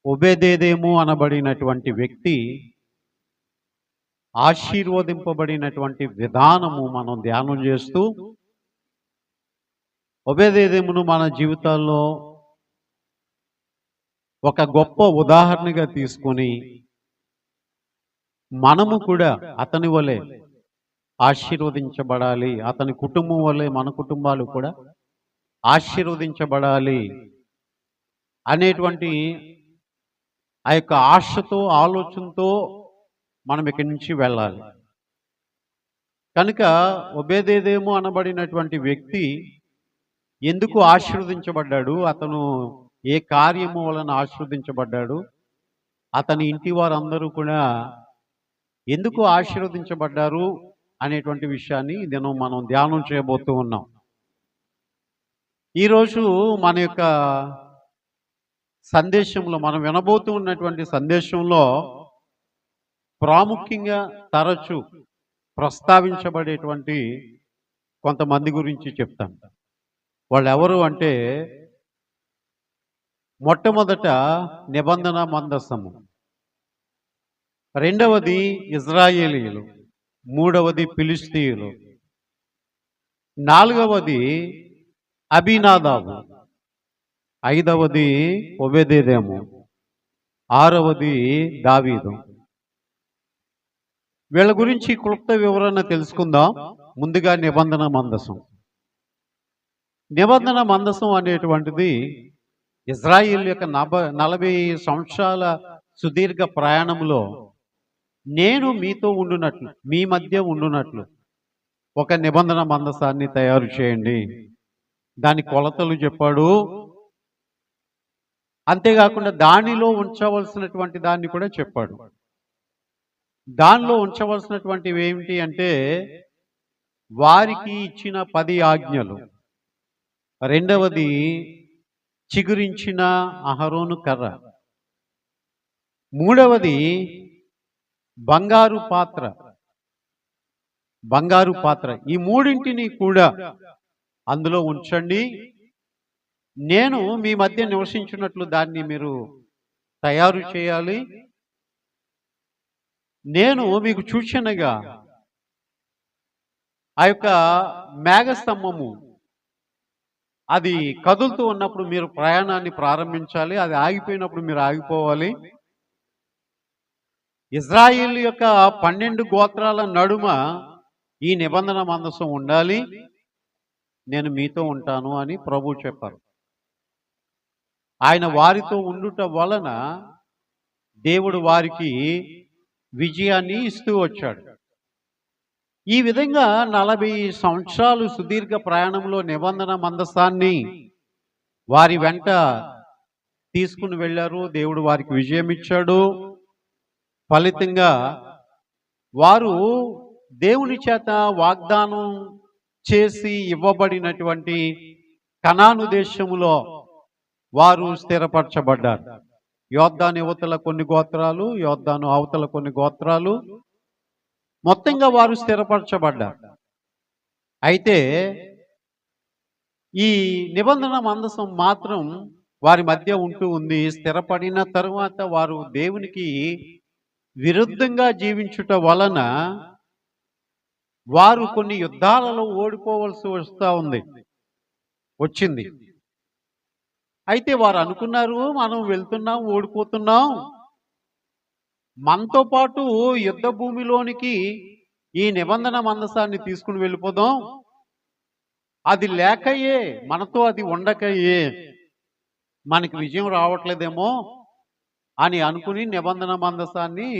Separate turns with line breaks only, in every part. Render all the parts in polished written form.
ఒబేదేదేము అనబడినటువంటి వ్యక్తి ఆశీర్వదింపబడినటువంటి విధానము మనం ధ్యానం చేస్తూ ఒబేదేదేమును మన జీవితాల్లో ఒక గొప్ప ఉదాహరణగా తీసుకొని మనము కూడా అతని వలె ఆశీర్వదించబడాలి, అతని కుటుంబం వలె మన కుటుంబాలు కూడా ఆశీర్వదించబడాలి అనేటువంటి ఆ యొక్క ఆశతో ఆలోచనతో మనం ఇక్కడి నుంచి వెళ్ళాలి. కనుక ఒబేదేదేము అనబడినటువంటి వ్యక్తి ఎందుకు ఆశీర్వదించబడ్డాడు, అతను ఏ కార్యము వలన ఆశీర్వదించబడ్డాడు, అతని ఇంటి వారందరూ కూడా ఎందుకు ఆశీర్వదించబడ్డారు అనేటువంటి విషయాన్ని నేను మనం ధ్యానం చేయబోతూ ఉన్నాం. ఈరోజు మన యొక్క సందేశంలో మనం వినబోతూ ఉన్నటువంటి సందేశంలో ప్రాముఖ్యంగా తరచు ప్రస్తావించబడేటువంటి కొంతమంది గురించి చెప్తాను. వాళ్ళు ఎవరు అంటే, మొట్టమొదట నిబంధన మందసము, రెండవది ఇజ్రాయేలీయులు, మూడవది ఫిలిస్తీయులు, నాలుగవది అబీనాదాబు, ఐదవది ఒబేదేదేము, ఆరవది దావీదు. వీళ్ళ గురించి క్లుప్త వివరణ తెలుసుకుందాం. ముందుగా నిబంధన మందసం. నిబంధన మందసం అనేటువంటిది ఇజ్రాయిల్ యొక్క 40 సంవత్సరాల సుదీర్ఘ ప్రయాణంలో నేను మీతో ఉండునట్లు, మీ మధ్య ఉండునట్లు ఒక నిబంధన మందసాన్ని తయారు చేయండి. దాని కొలతలు చెప్పాడు. అంతేకాకుండా దానిలో ఉంచవలసినటువంటి దాన్ని కూడా చెప్పాడు. దానిలో ఉంచవలసినటువంటివి ఏమిటి అంటే, వారికి ఇచ్చిన 10 ఆజ్ఞలు, రెండవది చిగురించిన అహరోను కర్ర, మూడవది బంగారు పాత్ర. ఈ మూడింటిని కూడా అందులో ఉంచండి. నేను మీ మధ్య నివసించినట్లు దాన్ని మీరు తయారు చేయాలి. నేను మీకు సూచనగా ఆ యొక్క మేఘస్తంభము అది కదులుతూ ఉన్నప్పుడు మీరు ప్రయాణాన్ని ప్రారంభించాలి, అది ఆగిపోయినప్పుడు మీరు ఆగిపోవాలి. ఇజ్రాయిల్ యొక్క 12 గోత్రాల నడుమ ఈ నిబంధన మందసం ఉండాలి. నేను మీతో ఉంటాను అని ప్రభు చెప్పారు. ఆయన వారితో ఉండుట వలన దేవుడు వారికి విజయాన్ని ఇస్తూ వచ్చాడు. ఈ విధంగా 40 సంవత్సరాలు సుదీర్ఘ ప్రయాణంలో నిబంధన మందసాన్ని వారి వెంట తీసుకుని వెళ్ళారు. దేవుడు వారికి విజయం ఇచ్చాడు. ఫలితంగా వారు దేవుని చేత వాగ్దానం చేసి ఇవ్వబడినటువంటి కనాను దేశములో వారు స్థిరపరచబడ్డారు. యోర్దాను యువతల కొన్ని గోత్రాలు, యోర్దాను అవతల కొన్ని గోత్రాలు, మొత్తంగా వారు స్థిరపరచబడ్డారు. అయితే ఈ నిబంధన మందసం మాత్రం వారి మధ్య ఉంటూ ఉంది. స్థిరపడిన తరువాత వారు దేవునికి విరుద్ధంగా జీవించుట వలన వారు కొన్ని యుద్ధాలలో ఓడిపోవలసి వచ్చింది. అయితే వారు అనుకున్నారు, మనం వెళ్తున్నాం, ఓడిపోతున్నాం, మనతో పాటు యుద్ధ భూమిలోనికి ఈ నిబంధన మందసాన్ని తీసుకుని వెళ్ళిపోదాం, అది లేకయే, మనతో అది ఉండకయే మనకి విజయం రావట్లేదేమో అని అనుకుని నిబంధన మందసాన్ని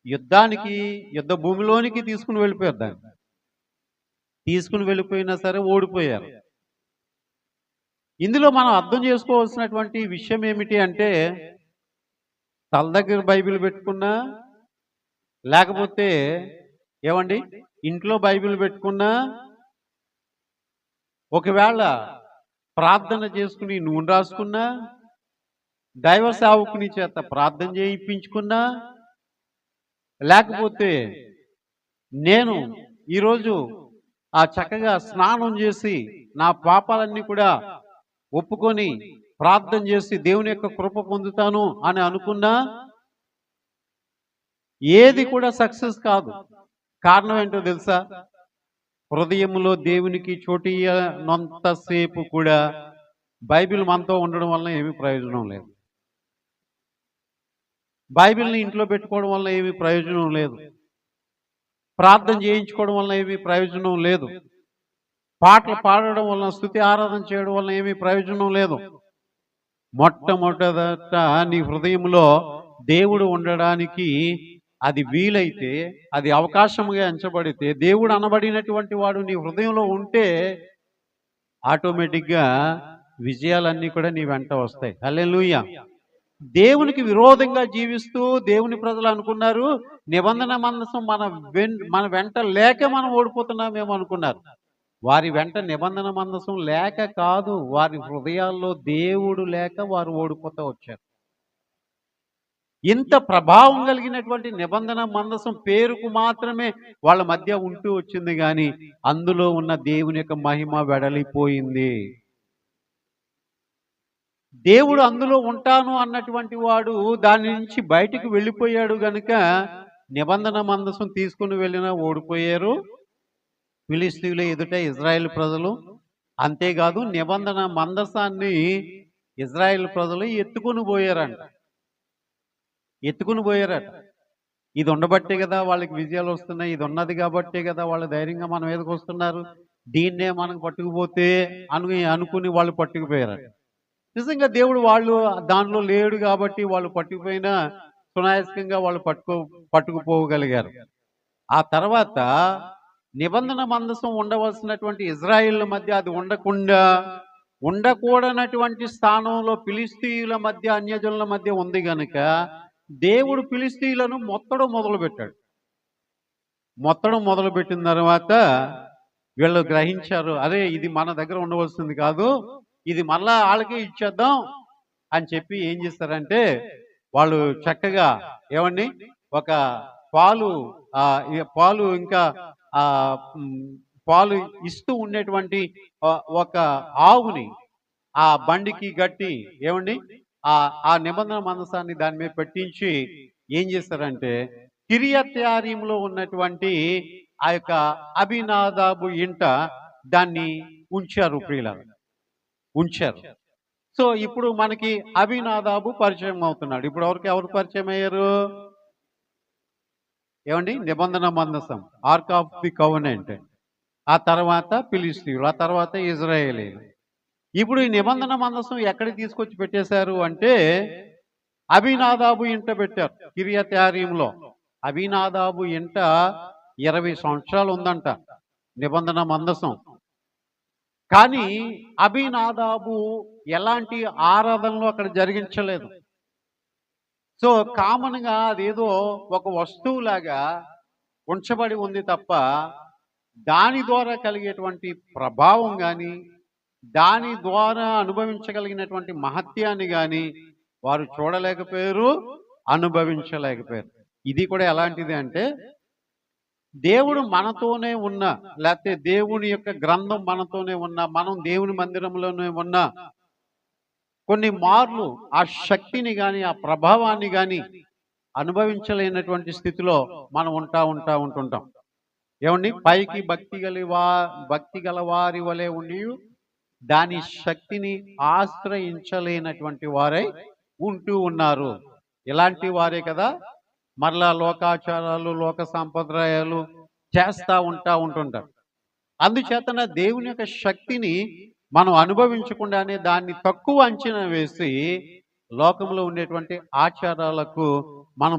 యుద్ధ భూమిలోనికి తీసుకుని వెళ్ళిపోయారు. దాన్ని తీసుకుని వెళ్ళిపోయినా సరే ఓడిపోయారు. ఇందులో మనం అర్థం చేసుకోవాల్సినటువంటి విషయం ఏమిటి అంటే, తల దగ్గర బైబిల్ పెట్టుకున్నా, లేకపోతే ఏమండి ఇంట్లో బైబిల్ పెట్టుకున్నా, ఒకవేళ ప్రార్థన చేసుకుని నూనె రాసుకున్నా, దైవ సేవకుని చేత ప్రార్థన చేయించుకున్నా, లేకపోతే నేను ఈరోజు చక్కగా స్నానం చేసి నా పాపాలన్నీ కూడా ఒప్పుకొని ప్రార్థన చేసి దేవుని యొక్క కృప పొందుతాను అని అనుకున్నా ఏది కూడా సక్సెస్ కాదు. కారణం ఏంటో తెలుసా? హృదయంలో దేవునికి చోటియ్యనంతసేపు కూడా బైబిల్ మనతో ఉండడం వల్ల ఏమీ ప్రయోజనం లేదు. బైబిల్ని ఇంట్లో పెట్టుకోవడం వల్ల ఏమీ ప్రయోజనం లేదు. ప్రార్థన చేయించుకోవడం వల్ల ఏమీ ప్రయోజనం లేదు. పాటలు పాడడం వలన, స్తుతి ఆరాధన చేయడం వల్ల ఏమీ ప్రయోజనం లేదు. మొట్టమొదట నీ హృదయంలో దేవుడు ఉండడానికి అది వీలైతే, అది అవకాశముగా ఎంచబడితే, దేవుడు అనబడినటువంటి వాడు నీ హృదయంలో ఉంటే ఆటోమేటిక్గా విజయాలన్నీ కూడా నీ వెంట వస్తాయి. హల్లెలూయా. దేవునికి విరోధంగా జీవిస్తూ దేవుని ప్రజలు అనుకున్నారు నిబంధన మందసం మన వెంట లేక మనం ఓడిపోతున్నామేమో అనుకున్నారు. వారి వెంట నిబంధన మందసం లేక కాదు, వారి హృదయాల్లో దేవుడు లేక వారు ఓడిపోతూ వచ్చారు. ఇంత ప్రభావం కలిగినటువంటి నిబంధన మందసం పేరుకు మాత్రమే వాళ్ళ మధ్య ఉంటూ వచ్చింది, కానీ అందులో ఉన్న దేవుని యొక్క మహిమ వెడలిపోయింది. దేవుడు అందులో ఉంటాను అన్నటువంటి వాడు దాని నుంచి బయటికి వెళ్ళిపోయాడు గనుక నిబంధన మందసం తీసుకుని వెళ్ళినా ఓడిపోయారు ఫిలిస్తీయుల ఎదుట ఇజ్రాయెల్ ప్రజలు. అంతేకాదు నిబంధన మందసాన్ని ఇజ్రాయెల్ ప్రజలు ఎత్తుకుని పోయారట. ఇది ఉండబట్టే కదా వాళ్ళకి విజయాలు వస్తున్నాయి, ఇది ఉన్నది కాబట్టే కదా వాళ్ళు ధైర్యంగా మన మీదకి వస్తున్నారు, దీన్నే మనం పట్టుకుపోతే అనుకుని వాళ్ళు పట్టుకుపోయారట. నిజంగా దేవుడు వాళ్ళు దానిలో లేడు కాబట్టి వాళ్ళు పట్టుకుపోయినా సునాయాసంగా వాళ్ళు పట్టుకుపోగలిగారు. ఆ తర్వాత నిబంధన మందసం ఉండవలసినటువంటి ఇజ్రాయిల్ మధ్య అది ఉండకూడనటువంటి స్థానంలో ఫిలిస్తీయుల మధ్య, అన్యజనుల మధ్య ఉంది గనుక దేవుడు ఫిలిస్తీయులను మొత్తడం మొదలుపెట్టిన తర్వాత వీళ్ళు గ్రహించారు, అరే ఇది మన దగ్గర ఉండవలసింది కాదు, ఇది మళ్ళా వాళ్ళకే ఇచ్చేద్దాం అని చెప్పి ఏం చేస్తారంటే వాళ్ళు చక్కగా ఏమండి ఒక పాలు ఇంకా పాలు ఇస్తూ ఉండేటువంటి ఒక ఆవుని ఆ బండికి గట్టి ఏమండి ఆ నిబంధన మందసాన్ని దాని మీద పెట్టించి ఏం చేస్తారంటే కిరియత్యారీంలో ఉన్నటువంటి ఆ యొక్క అబీనాదాబు ఇంట దాన్ని ఉంచారు. సో ఇప్పుడు మనకి అబీనాదాబు పరిచయం అవుతున్నాడు. ఇప్పుడు ఎవరు పరిచయం అయ్యారు? ఏమండి నిబంధన మందసం, ఆర్క్ ఆఫ్ ది కవెనెంట్, ఆ తర్వాత ఫిలిస్తీయులు, ఆ తర్వాత ఇజ్రాయేలీలు. ఇప్పుడు ఈ నిబంధన మందసం ఎక్కడికి తీసుకొచ్చి పెట్టేశారు అంటే అబీనాదాబు ఇంట పెట్టారు. కిరియత్యారీంలో అబీనాదాబు ఇంట 20 సంవత్సరాలు ఉందంట నిబంధన మందసం. కానీ అబీనాదాబు ఎలాంటి ఆరాధనలు అక్కడ జరిగించలేదు. సో కామన్గా అదేదో ఒక వస్తువులాగా ఉంచబడి ఉంది తప్ప దాని ద్వారా కలిగేటువంటి ప్రభావం కానీ, దాని ద్వారా అనుభవించగలిగినటువంటి మహత్యాన్ని కానీ వారు చూడలేకపోయారు, అనుభవించలేకపోయారు. ఇది కూడా ఎలాంటిది అంటే దేవుడు మనతోనే ఉన్నా, లేకపోతే దేవుని యొక్క గ్రంథం మనతోనే ఉన్నా, మనం దేవుని మందిరంలోనే ఉన్నా కొన్ని మార్లు ఆ శక్తిని కానీ ఆ ప్రభావాన్ని కానీ అనుభవించలేనటువంటి స్థితిలో మనం ఉంటుంటాం. ఏమండి పైకి భక్తి గల వారి వలె ఉండి దాని శక్తిని ఆశ్రయించలేనటువంటి వారై ఉంటూ ఉన్నారు. ఇలాంటి వారే కదా మరలా లోకాచారాలు, లోక సాంప్రదాయాలు చేస్తూ ఉంటుంటారు. అందుచేతన దేవుని యొక్క శక్తిని మనం అనుభవించకుండానే దాన్ని తక్కువ అంచనా వేసి లోకంలో ఉండేటువంటి ఆచారాలకు మనం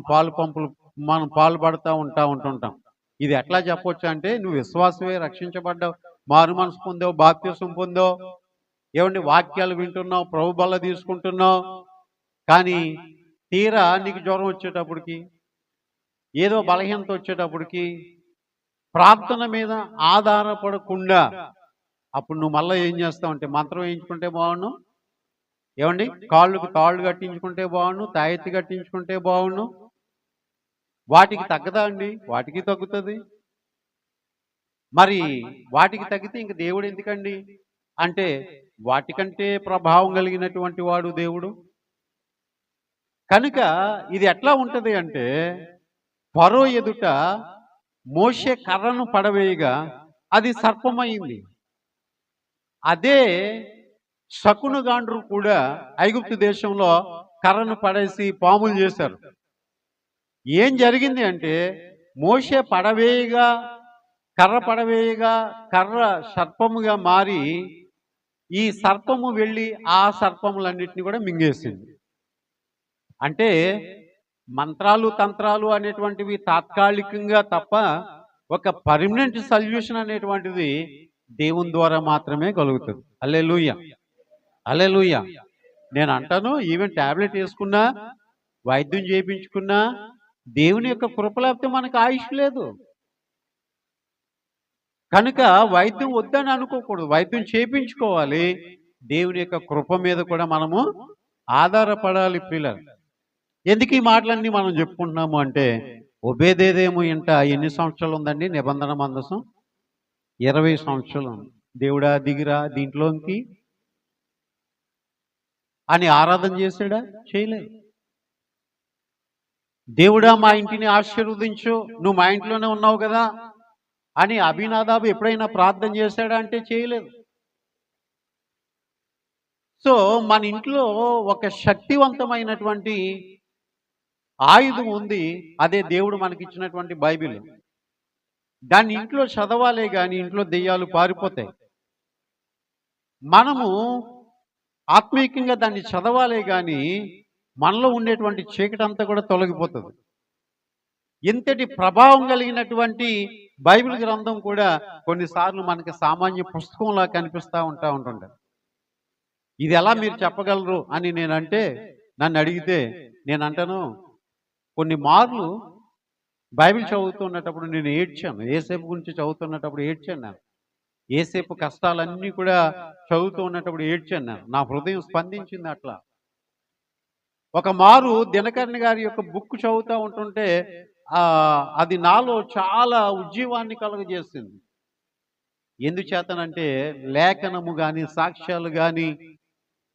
పాల్పడుతూ ఉంటుంటాం. ఇది ఎట్లా చెప్పొచ్చు అంటే నువ్వు విశ్వాసమే, రక్షించబడ్డావు, మారు మనసు పొందావు, బాప్తిసం పొందావు, ఏమండి వాక్యాలు వింటున్నావు, ప్రభు బల్ల తీసుకుంటున్నావు, కానీ తీరా నీకు జ్వరం వచ్చేటప్పటికి, ఏదో బలహీనత వచ్చేటప్పటికి ప్రార్థన మీద ఆధారపడకుండా అప్పుడు నువ్వు మళ్ళీ ఏం చేస్తావు అంటే మంత్రం వేయించుకుంటే బాగుండు, ఏమండి కాళ్ళకు తాళ్ళు కట్టించుకుంటే బాగుండు, తాయెత్తి కట్టించుకుంటే బాగుండు. వాటికి తగ్గదా అండి? వాటికి తగ్గుతుంది. మరి వాటికి తగ్గితే ఇంక దేవుడు ఎందుకండి? అంటే వాటికంటే ప్రభావం కలిగినటువంటి వాడు దేవుడు. కనుక ఇది ఎట్లా ఉంటది అంటే, ఫరో ఎదుట మోషే కర్రను పడవేయగా అది సర్పమైంది. అదే శకునగాండ్రు కూడా ఐగుప్తు దేశంలో కర్రను పడేసి పాములు చేశారు. ఏం జరిగింది అంటే, మోషే పడవేయగా కర్ర పడవేయగా కర్ర సర్పముగా మారి ఈ సర్పము వెళ్ళి ఆ సర్పములన్నిటిని కూడా మింగేసింది. అంటే మంత్రాలు తంత్రాలు అనేటువంటివి తాత్కాలికంగా తప్ప ఒక పర్మనెంట్ సొల్యూషన్ అనేటువంటిది దేవుని ద్వారా మాత్రమే కలుగుతుంది. హల్లెలూయా, హల్లెలూయా. నేను అంటాను, ఈవెన్ టాబ్లెట్ వేసుకున్నా, వైద్యం చేయించుకున్నా, దేవుని యొక్క కృప లేకపోతే మనకు ఆయుష్ లేదు. కనుక వైద్యం వద్దని అనుకోకూడదు, వైద్యం చేయించుకోవాలి. దేవుని యొక్క కృప మీద కూడా మనము ఆధారపడాలి పిల్లలు. ఎందుకు ఈ మాటలన్నీ మనం చెప్పుకుంటున్నాము అంటే, ఒబేదేదేమో ఇంట ఎన్ని సంవత్సరాలు ఉందండి నిబంధన మందసం? 20 సంవత్సరాలు. దేవుడా దిగిరా దీంట్లోకి అని ఆరాధన చేశాడా? చేయలేదు. దేవుడా మా ఇంటిని ఆశీర్వదించు, నువ్వు మా ఇంట్లోనే ఉన్నావు కదా అని అభినాదాబు ఎప్పుడైనా ప్రార్థన చేశాడా అంటే చేయలేదు. సో మన ఇంట్లో ఒక శక్తివంతమైనటువంటి ఆయుధం ఉంది, అదే దేవుడు మనకిచ్చినటువంటి బైబిల్. దాన్ని ఇంట్లో చదవాలే కానీ ఇంట్లో దెయ్యాలు పారిపోతాయి. మనము ఆత్మీయంగా దాన్ని చదవాలే కానీ మనలో ఉండేటువంటి చీకటి అంతా కూడా తొలగిపోతుంది. ఇంతటి ప్రభావం కలిగినటువంటి బైబిల్ గ్రంథం కూడా కొన్నిసార్లు మనకి సామాన్య పుస్తకంలా కనిపిస్తూ ఉంటుంటారు. ఇది ఎలా మీరు చెప్పగలరు అని నేనంటే, నన్ను అడిగితే నేను అంటాను, కొన్ని మార్లు బైబిల్ చదువుతున్నప్పుడు నేను ఏడ్చాను. ఏసేపు గురించి చదువుతున్నప్పుడు ఏడ్చాను. నేను ఏసేపు కష్టాలన్నీ కూడా చదువుతూ ఉన్నప్పుడు ఏడ్చాను. నా హృదయం స్పందించింది అట్లా. ఒక మారు దినకరణ్ గారి యొక్క బుక్ చదువుతూ ఉంటుంటే అది నాలో చాలా ఉజ్జీవాన్ని కలుగజేసింది. ఎందుచేతనంటే లేఖనము కానీ సాక్ష్యాలు కానీ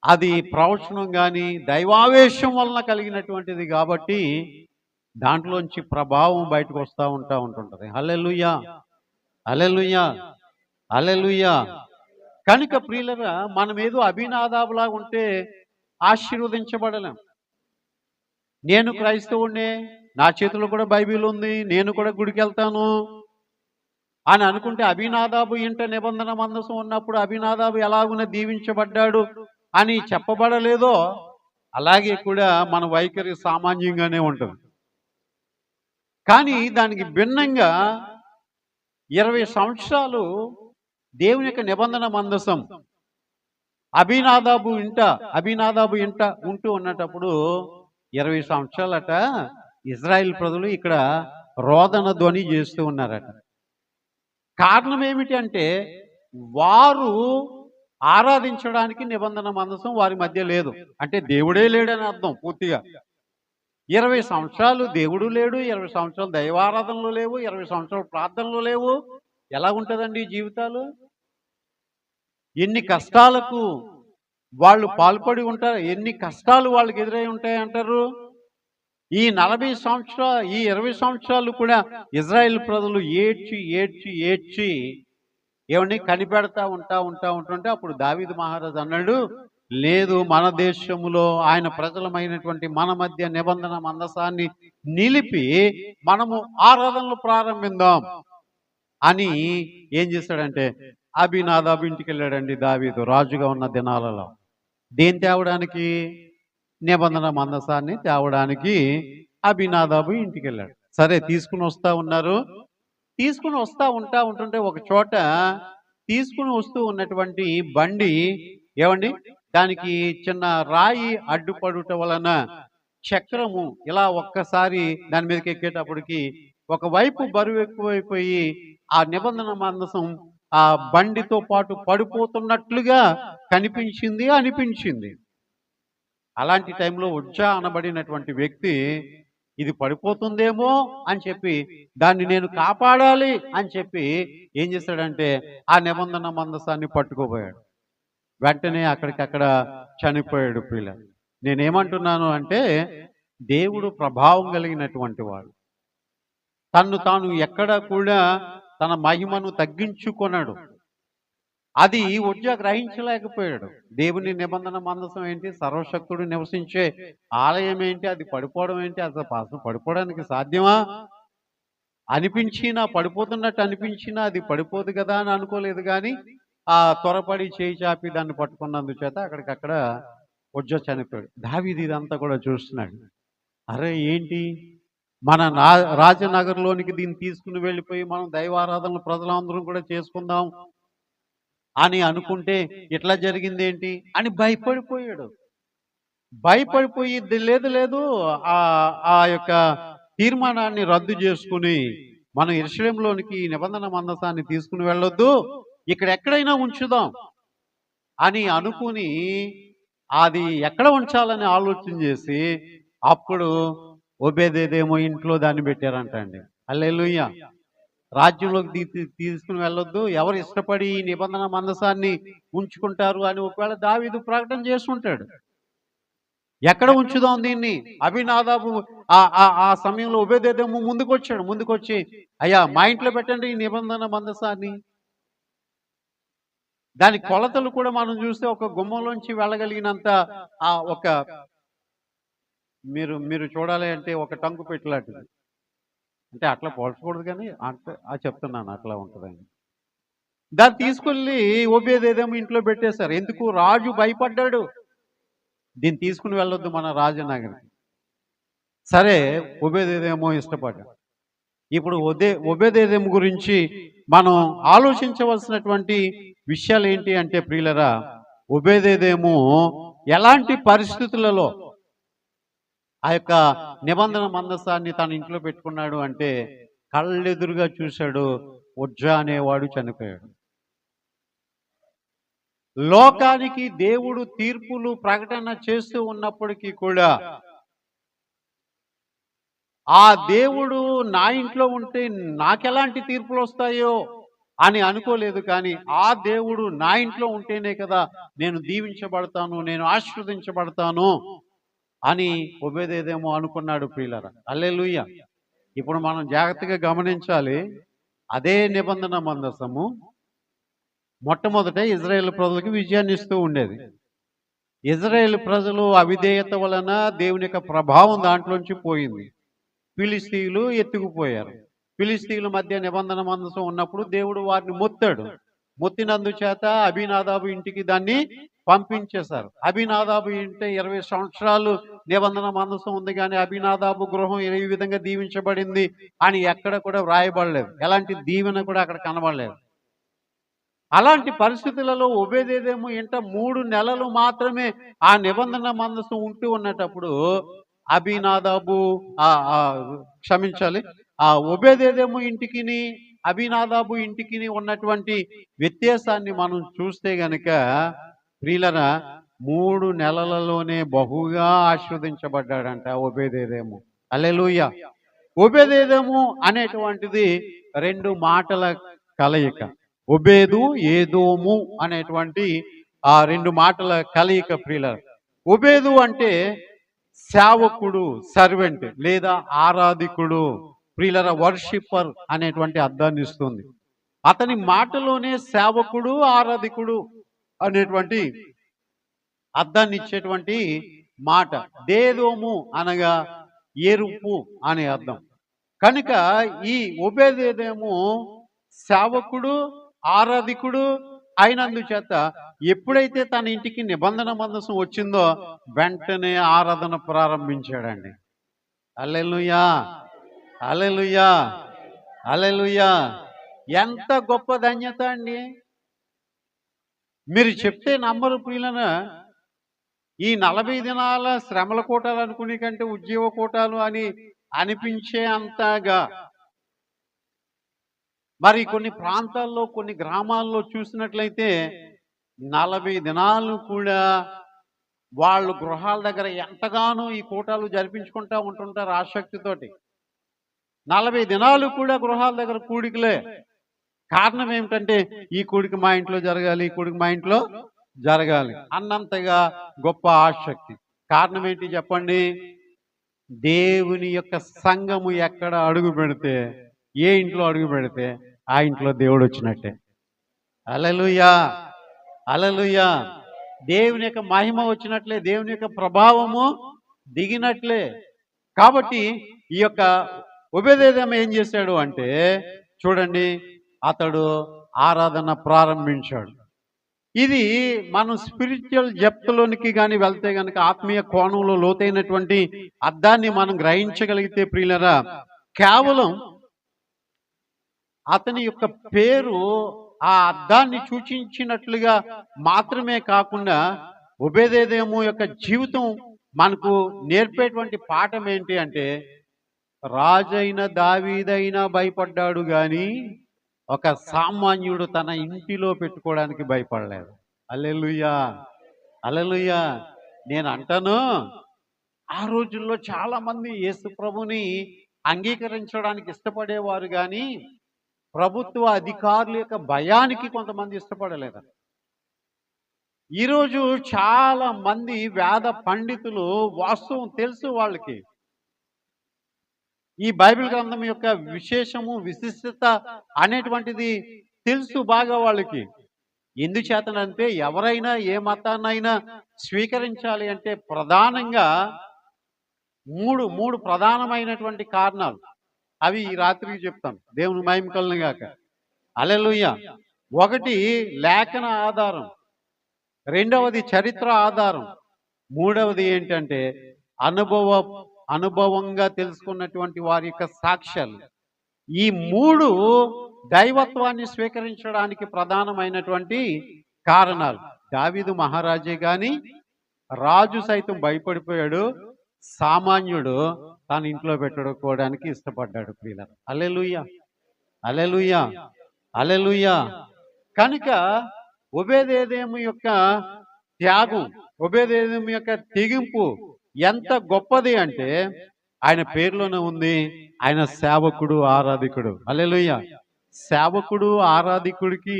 అది ప్రవచనం కానీ దైవావేశం వలన కలిగినటువంటిది కాబట్టి దాంట్లోంచి ప్రభావం బయటకు వస్తూ ఉంటుంటుంది. హల్లెలూయా, హల్లెలూయా, హల్లెలూయా. కనుక ప్రియులరా, మనం ఏదో అభినాదాబులాగా ఉంటే ఆశీర్వదించబడలేం. నేను క్రైస్తవుడినే, నా చేతిలో కూడా బైబిల్ ఉంది, నేను కూడా గుడికి వెళ్తాను అని అనుకుంటే, అభినాదాబు ఇంట నిబంధన మందసం ఉన్నప్పుడు అభినాదాబు ఎలాగున దీవించబడ్డాడు అని చెప్పబడలేదో అలాగే కూడా మన వైఖరి సామాన్యంగానే ఉంటుంది. కానీ దానికి భిన్నంగా 20 సంవత్సరాలు దేవుని యొక్క నిబంధన మందసం అభినాదాబు ఇంట ఉంటూ ఉన్నటప్పుడు 20 సంవత్సరాలట ఇజ్రాయిల్ ప్రజలు ఇక్కడ రోదన ధ్వని చేస్తూ ఉన్నారట. కారణం ఏమిటి అంటే, వారు ఆరాధించడానికి నిబంధన మందసం వారి మధ్య లేదు. అంటే దేవుడే లేడని అర్థం పూర్తిగా. 20 సంవత్సరాలు దేవుడు లేడు, 20 సంవత్సరాలు దైవారాధనలు లేవు, 20 సంవత్సరాలు ప్రార్థనలు లేవు. ఎలా ఉంటుందండి జీవితాలు? ఎన్ని కష్టాలకు వాళ్ళు పాల్పడి ఉంటారు, ఎన్ని కష్టాలు వాళ్ళకి ఎదురై ఉంటాయి అంటారు. ఈ 20 సంవత్సరాలు కూడా ఇజ్రాయెల్ ప్రజలు ఏడ్చి ఏమని కనిపెడతా ఉంటుంటే అప్పుడు దావీదు మహారాజు అన్నాడు, లేదు, మన దేశంలో ఆయన ప్రజలమైనటువంటి మన మధ్య నిబంధన మందసాన్ని నిలిపి మనము ఆరాధనలు ప్రారంభిద్దాం అని ఏం చేశాడంటే అభినాదాబు ఇంటికి వెళ్ళాడండి దావీదు రాజుగా ఉన్న దినాలలో. దేని తేవడానికి? నిబంధన మందసాన్ని తేవడానికి అభినాదాబు ఇంటికి వెళ్ళాడు. సరే, తీసుకుని వస్తూ ఉన్నారు. తీసుకుని ఉంటుంటే ఒక చోట తీసుకుని వస్తూ ఉన్నటువంటి బండి ఏమండి, దానికి చిన్న రాయి అడ్డుపడుట వలన చక్రము ఇలా ఒక్కసారి దాని మీదకి ఎక్కేటప్పటికి ఒకవైపు బరువు ఎక్కువైపోయి ఆ నిబంధన మందసం ఆ బండితో పాటు పడిపోతున్నట్లుగా అనిపించింది. అలాంటి టైంలో ఉజ్జా అనబడినటువంటి వ్యక్తి ఇది పడిపోతుందేమో అని చెప్పి దాన్ని నేను కాపాడాలి అని చెప్పి ఏం చేశాడంటే ఆ నిబంధన మందసాన్ని పట్టుకోబోయాడు. వెంటనే అక్కడికక్కడ చనిపోయాడు ప్రియుల. నేనేమంటున్నాను అంటే దేవుడు ప్రభావం కలిగినటువంటి వాడు. తన్ను తాను ఎక్కడ కూడా తన మహిమను తగ్గించుకొనడు. అది ఉజ్జా గ్రహించలేకపోయాడు. దేవుని నిబంధన మందసం ఏంటి, సర్వశక్తుడు నివసించే ఆలయం ఏంటి, అది పడిపోవడం ఏంటి, అసలు పడిపోవడానికి సాధ్యమా అనిపించినా, పడిపోతున్నట్టు అనిపించినా అది పడిపోదు కదా అని అనుకోలేదు. కానీ ఆ త్వరపడి చేయి చాపి దాన్ని పట్టుకున్నందుచేత అక్కడికక్కడ ఉజ్జ చనిపోయాడు. దావీదు ఇదంతా కూడా చూస్తున్నాడు. అరే ఏంటి, మన రాజనగర్లోనికి దీన్ని తీసుకుని వెళ్ళిపోయి మనం దైవారాధనలు ప్రజలందరం కూడా చేసుకుందాం అని అనుకుంటే ఇట్లా జరిగింది ఏంటి అని భయపడిపోయాడు. భయపడిపోయి లేదు లేదు ఆ ఆ యొక్క తీర్మానాన్ని రద్దు చేసుకుని మనం యెరూషలేములోనికి నిబంధన మందసాన్ని తీసుకుని వెళ్ళొద్దు, ఇక్కడ ఎక్కడైనా ఉంచుదాం అని అనుకుని అది ఎక్కడ ఉంచాలని ఆలోచన చేసి అప్పుడు ఓబేదేదేమో ఇంట్లో దాన్ని పెట్టారంట అండి. హల్లెలూయా. రాజ్యంలోకి తీసుకుని వెళ్ళొద్దు, ఎవరు ఇష్టపడి ఈ నిబంధన మందసాన్ని ఉంచుకుంటారు అని ఒకవేళ దావీదు ప్రకటన చేసుకుంటాడు. ఎక్కడ ఉంచుదాం దీన్ని? అబీనాదాబు ఆ సమయంలో ఓబేదేదేమో ముందుకొచ్చి అయ్యా మా ఇంట్లో పెట్టండి ఈ నిబంధన మందసాన్ని. దాని కొలతలు కూడా మనం చూస్తే ఒక గుమ్మంలోంచి వెళ్ళగలిగినంత ఒక మీరు చూడాలి అంటే ఒక టంకు పెట్టలాంటిది. అంటే అట్లా పోల్చకూడదు కానీ అంటే చెప్తున్నాను అట్లా ఉంటుందని. దాన్ని తీసుకెళ్ళి ఓబేదేదేమో ఇంట్లో పెట్టేశారు. ఎందుకు? రాజు భయపడ్డాడు, దీన్ని తీసుకుని వెళ్ళొద్దు మన రాజనగరికి. సరే, ఓబేదేదేమో ఇష్టపడ్డాడు. ఇప్పుడు ఓబేదేదేమో గురించి మనం ఆలోచించవలసినటువంటి విషయాలు ఏంటి అంటే ప్రియులరా, ఓబేదేదేమో ఎలాంటి పరిస్థితులలో ఆ యొక్క నిబంధన మందసాన్ని తన ఇంట్లో పెట్టుకున్నాడు అంటే కళ్ళెదురుగా చూశాడు, ఉజ్జా అనేవాడు చనిపోయాడు. లోకానికి దేవుడు తీర్పులు ప్రకటన చేస్తూ ఉన్నప్పటికీ కూడా ఆ దేవుడు నా ఇంట్లో ఉంటే నాకెలాంటి తీర్పులు వస్తాయో అని అనుకోలేదు. కానీ ఆ దేవుడు నా ఇంట్లో ఉంటేనే కదా నేను దీవించబడతాను, నేను ఆశీర్వదించబడతాను అని ఓబేదేదేమో అనుకున్నాడు ప్రియులారా. హల్లెలూయా. ఇప్పుడు మనం జాగ్రత్తగా గమనించాలి. అదే నిబంధన మందసము మొట్టమొదట ఇజ్రాయేల్ ప్రజలకు విజయాన్ని ఇస్తూ ఉండేది. ఇజ్రాయేల్ ప్రజలు అవిధేయత వలన దేవుని యొక్క ప్రభావం దాంట్లోంచి పోయింది. ఫిలిస్తీయులు ఎత్తుకుపోయారు. ఫిలిస్తీయుల మధ్య నిబంధన మందసం ఉన్నప్పుడు దేవుడు వారిని మొత్తినందుచేత అబీనాదాబు ఇంటికి దాన్ని పంపించేశారు. అబీనాదాబు ఇంటే 20 సంవత్సరాలు నిబంధన మందసం ఉంది, కానీ అబీనాదాబు గృహం ఏ విధంగా దీవించబడింది అని ఎక్కడ కూడా వ్రాయబడలేదు. ఎలాంటి దీవెన కూడా అక్కడ కనబడలేదు. అలాంటి పరిస్థితులలో ఓబేదేదేమో ఇంట 3 నెలలు మాత్రమే ఆ నిబంధన మందసం ఉంటూ ఉన్నటప్పుడు అబీనాదాబు క్షమించాలి, ఆ ఓబేదేదేమో ఇంటికిని అబీనాదాబు ఇంటికిని ఉన్నటువంటి వ్యత్యాసాన్ని మనం చూస్తే గనక ప్రియులరా 3 నెలలలోనే బహుగా ఆశీర్వదించబడ్డాడంట ఓబేదేదేమో. హల్లెలూయా. ఓబేదేదేమో అనేటువంటిది 2 మాటల కలయిక. ఓబేదు ఏదోము అనేటువంటి ఆ 2 మాటల కలయిక ప్రియులరా. ఓబేదు అంటే సేవకుడు, సర్వెంట్ లేదా ఆరాధికుడు ప్రియులరా, వర్షిప్పర్ అనేటువంటి అర్థాన్ని ఇస్తుంది. అతని మాటలోనే సేవకుడు, ఆరాధికుడు అనేటువంటి అర్థాన్ని ఇచ్చేటువంటి మాట. దేదోము అనగా ఎరుపు అనే అర్థం. కనుక ఈ ఓబేదేదేమో సేవకుడు, ఆరాధికుడు అయినందుచేత ఎప్పుడైతే తన ఇంటికి నిబంధన మందసం వచ్చిందో వెంటనే ఆరాధన ప్రారంభించాడండి. హల్లెలూయా, హల్లెలూయా, హల్లెలూయా. ఎంత గొప్ప ధన్యత అండి. మీరు చెప్తే నమ్మరు ప్రియులన. ఈ 40 దినాల శ్రమల కోటాలు అనుకునే కంటే ఉద్యోగ కోటాలు అని అనిపించే అంతగా మరి కొన్ని ప్రాంతాల్లో, కొన్ని గ్రామాల్లో చూసినట్లయితే 40 దినాలు కూడా వాళ్ళు గృహాల దగ్గర ఎంతగానో ఈ కూటాలు జరిపించుకుంటూ ఉంటుంటారు ఆసక్తితోటి. 40 దినాలు కూడా గృహాల దగ్గర కూడికలే. కారణం ఏమిటంటే ఈ కూడిక మా ఇంట్లో జరగాలి, ఈ కూడిక మా ఇంట్లో జరగాలి అన్నంతగా గొప్ప ఆసక్తి. కారణం ఏంటి చెప్పండి? దేవుని యొక్క సంఘము ఎక్కడ అడుగు పెడితే, ఏ ఇంట్లో అడుగు పెడితే ఆ ఇంట్లో దేవుడు వచ్చినట్టే. హల్లెలూయా, హల్లెలూయా. దేవుని యొక్క మహిమ వచ్చినట్లే, దేవుని యొక్క ప్రభావము దిగినట్లే. కాబట్టి ఈ యొక్క ఉపదేశం ఏం చేశాడు అంటే, చూడండి, అతడు ఆరాధన ప్రారంభించాడు. ఇది మనం స్పిరిచువల్ డెప్త్‌లోనికి కానీ వెళ్తే గనక, ఆత్మీయ కోణంలో లోతైనటువంటి అర్థాన్ని మనం గ్రహించగలిగితే ప్రియులారా, కేవలం అతని యొక్క పేరు ఆ అర్థాన్ని సూచించినట్లుగా మాత్రమే కాకుండా, ఒబేదెదోము యొక్క జీవితం మనకు నేర్పేటువంటి పాఠం ఏంటి అంటే, రాజైన దావీదైనా భయపడ్డాడు గాని ఒక సామాన్యుడు తన ఇంటిలో పెట్టుకోవడానికి భయపడలేదు. హల్లెలూయా, హల్లెలూయా. నేను అంటాను, ఆ రోజుల్లో చాలా మంది యేసు ప్రభుని అంగీకరించడానికి ఇష్టపడేవారు కానీ ప్రభుత్వ అధికారుల యొక్క భయానికి కొంతమంది ఇష్టపడలేదు. ఈరోజు చాలా మంది వేద పండితులు వాస్తవం తెలుసు వాళ్ళకి, ఈ బైబిల్ గ్రంథం యొక్క విశేషము విశిష్టత అనేటువంటిది తెలుసు బాగా వాళ్ళకి. ఎందుచేతనంటే ఎవరైనా ఏ మతాన్నైనా స్వీకరించాలి అంటే ప్రధానంగా మూడు ప్రధానమైనటువంటి కారణాలు. అవి ఈ రాత్రికి చెప్తాను, దేవుని మహిమ కలుగును గాక. హల్లెలూయా. ఒకటి లేఖన ఆధారం, రెండవది చరిత్ర ఆధారం, మూడవది ఏంటంటే అనుభవంగా తెలుసుకున్నటువంటి వారి యొక్క సాక్ష్యాలు. ఈ మూడు దైవత్వాన్ని స్వీకరించడానికి ప్రధానమైనటువంటి కారణాలు. దావీదు మహారాజే గాని రాజు సైతం భయపడిపోయాడు, సామాన్యుడు తన ఇంట్లో పెట్టుకోవడానికి ఇష్టపడ్డాడు ప్రియులారా. హల్లెలూయా, హల్లెలూయా, హల్లెలూయా. కనుక ఒబేదెదోము యొక్క త్యాగం, ఒబేదెదోము యొక్క తెగింపు ఎంత గొప్పది అంటే ఆయన పేరులోనే ఉంది, ఆయన సేవకుడు ఆరాధికుడు. హల్లెలూయా. సేవకుడు ఆరాధికుడికి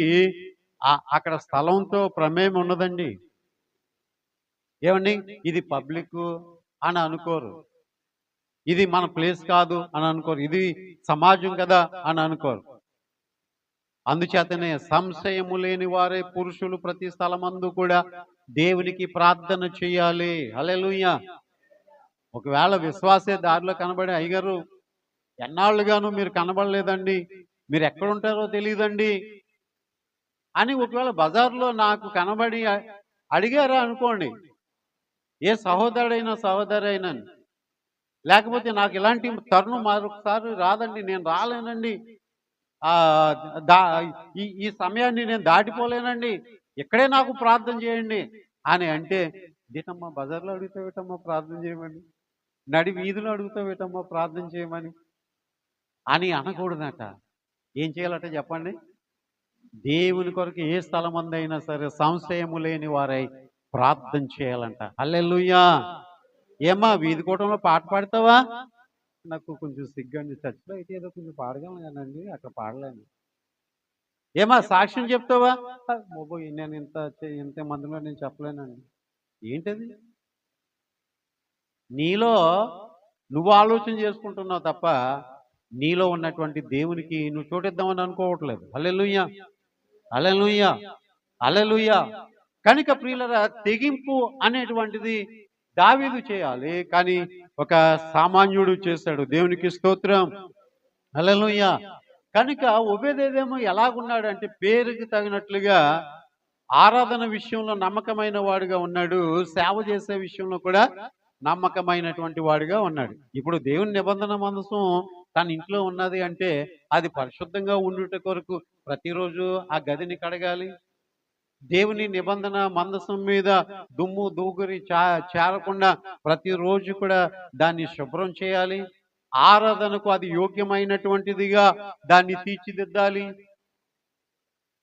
అక్కడ స్థలంతో ప్రమేయం ఉన్నదండి. ఏమండి, ఇది పబ్లిక్ అని అనుకోరు, ఇది మన ప్లేస్ కాదు అని అనుకోరు, ఇది సమాజం కదా అని అనుకోరు. అందుచేతనే సంశయము లేని వారే పురుషులు ప్రతి స్థలమందు కూడా దేవునికి ప్రార్థన చేయాలి. హల్లెలూయా. ఒకవేళ విశ్వాసే దారిలో కనబడే, అయ్యగారు ఎన్నాళ్ళుగాను మీరు కనబడలేదండి, మీరు ఎక్కడుంటారో తెలియదండి అని ఒకవేళ బజార్లో నాకు కనబడి అడిగారా అనుకోండి, ఏ సహోదరుడైనా సహోదరైనా, లేకపోతే నాకు ఇలాంటి తరుణం మరొకసారి రాదండి, నేను రాలేనండి, ఈ సమయాన్ని నేను దాటిపోలేనండి, ఇక్కడే నాకు ప్రార్థన చేయండి అని అంటే, దీటమ్మా బజార్లో అడుగుతావేటమ్మా ప్రార్థన చేయమని, నడి వీధిలో అడుగుతావేటమ్మా ప్రార్థన చేయమని అని అనకూడదట. ఏం చేయాలట చెప్పండి? దేవుని కొరకు ఏ స్థలమందైనా సరే సంశయము లేని వారై ప్రార్థన చేయాలంట. హల్లెలూయా. ఏమ్మా వీధి కూటంలో పాట పాడతావా? నాకు కొంచెం సిగ్గండి, చర్చిలో అయితే ఏదో కొంచెం పాడగలను కానండి, అక్కడ పాడలేను. ఏమా సాక్ష్యం చెప్తావా? నేను ఇంత మందిలో నేను చెప్పలేనండి. ఏంటది? నీలో నువ్వు ఆలోచన చేసుకుంటున్నావు తప్ప నీలో ఉన్నటువంటి దేవునికి నువ్వు చోటిద్దామని అనుకోవట్లేదు. హల్లెలూయా, హల్లెలూయా, హల్లెలూయా. కనుక ప్రియులారా, తెగింపు అనేటువంటిది దావీదు చేయాలి, కానీ ఒక సామాన్యుడు చేశాడు. దేవునికి స్తోత్రం, హల్లెలూయా. కనుక ఒబేదెదోము ఎలాగున్నాడు అంటే, పేరుకి తగినట్లుగా ఆరాధన విషయంలో నమ్మకమైన వాడుగా ఉన్నాడు, సేవ చేసే విషయంలో కూడా నమ్మకమైనటువంటి వాడుగా ఉన్నాడు. ఇప్పుడు దేవుని నిబంధన మందసం తన ఇంట్లో ఉన్నది అంటే అది పరిశుద్ధంగా ఉండుట కొరకు ప్రతిరోజు ఆ గదిని కడగాలి. దేవుని నిబంధన మందసం మీద దుమ్ము దూగురి చేరకుండా ప్రతిరోజు కూడా దాన్ని శుభ్రం చేయాలి. ఆరాధనకు అది యోగ్యమైనటువంటిదిగా దాన్ని తీర్చిదిద్దాలి.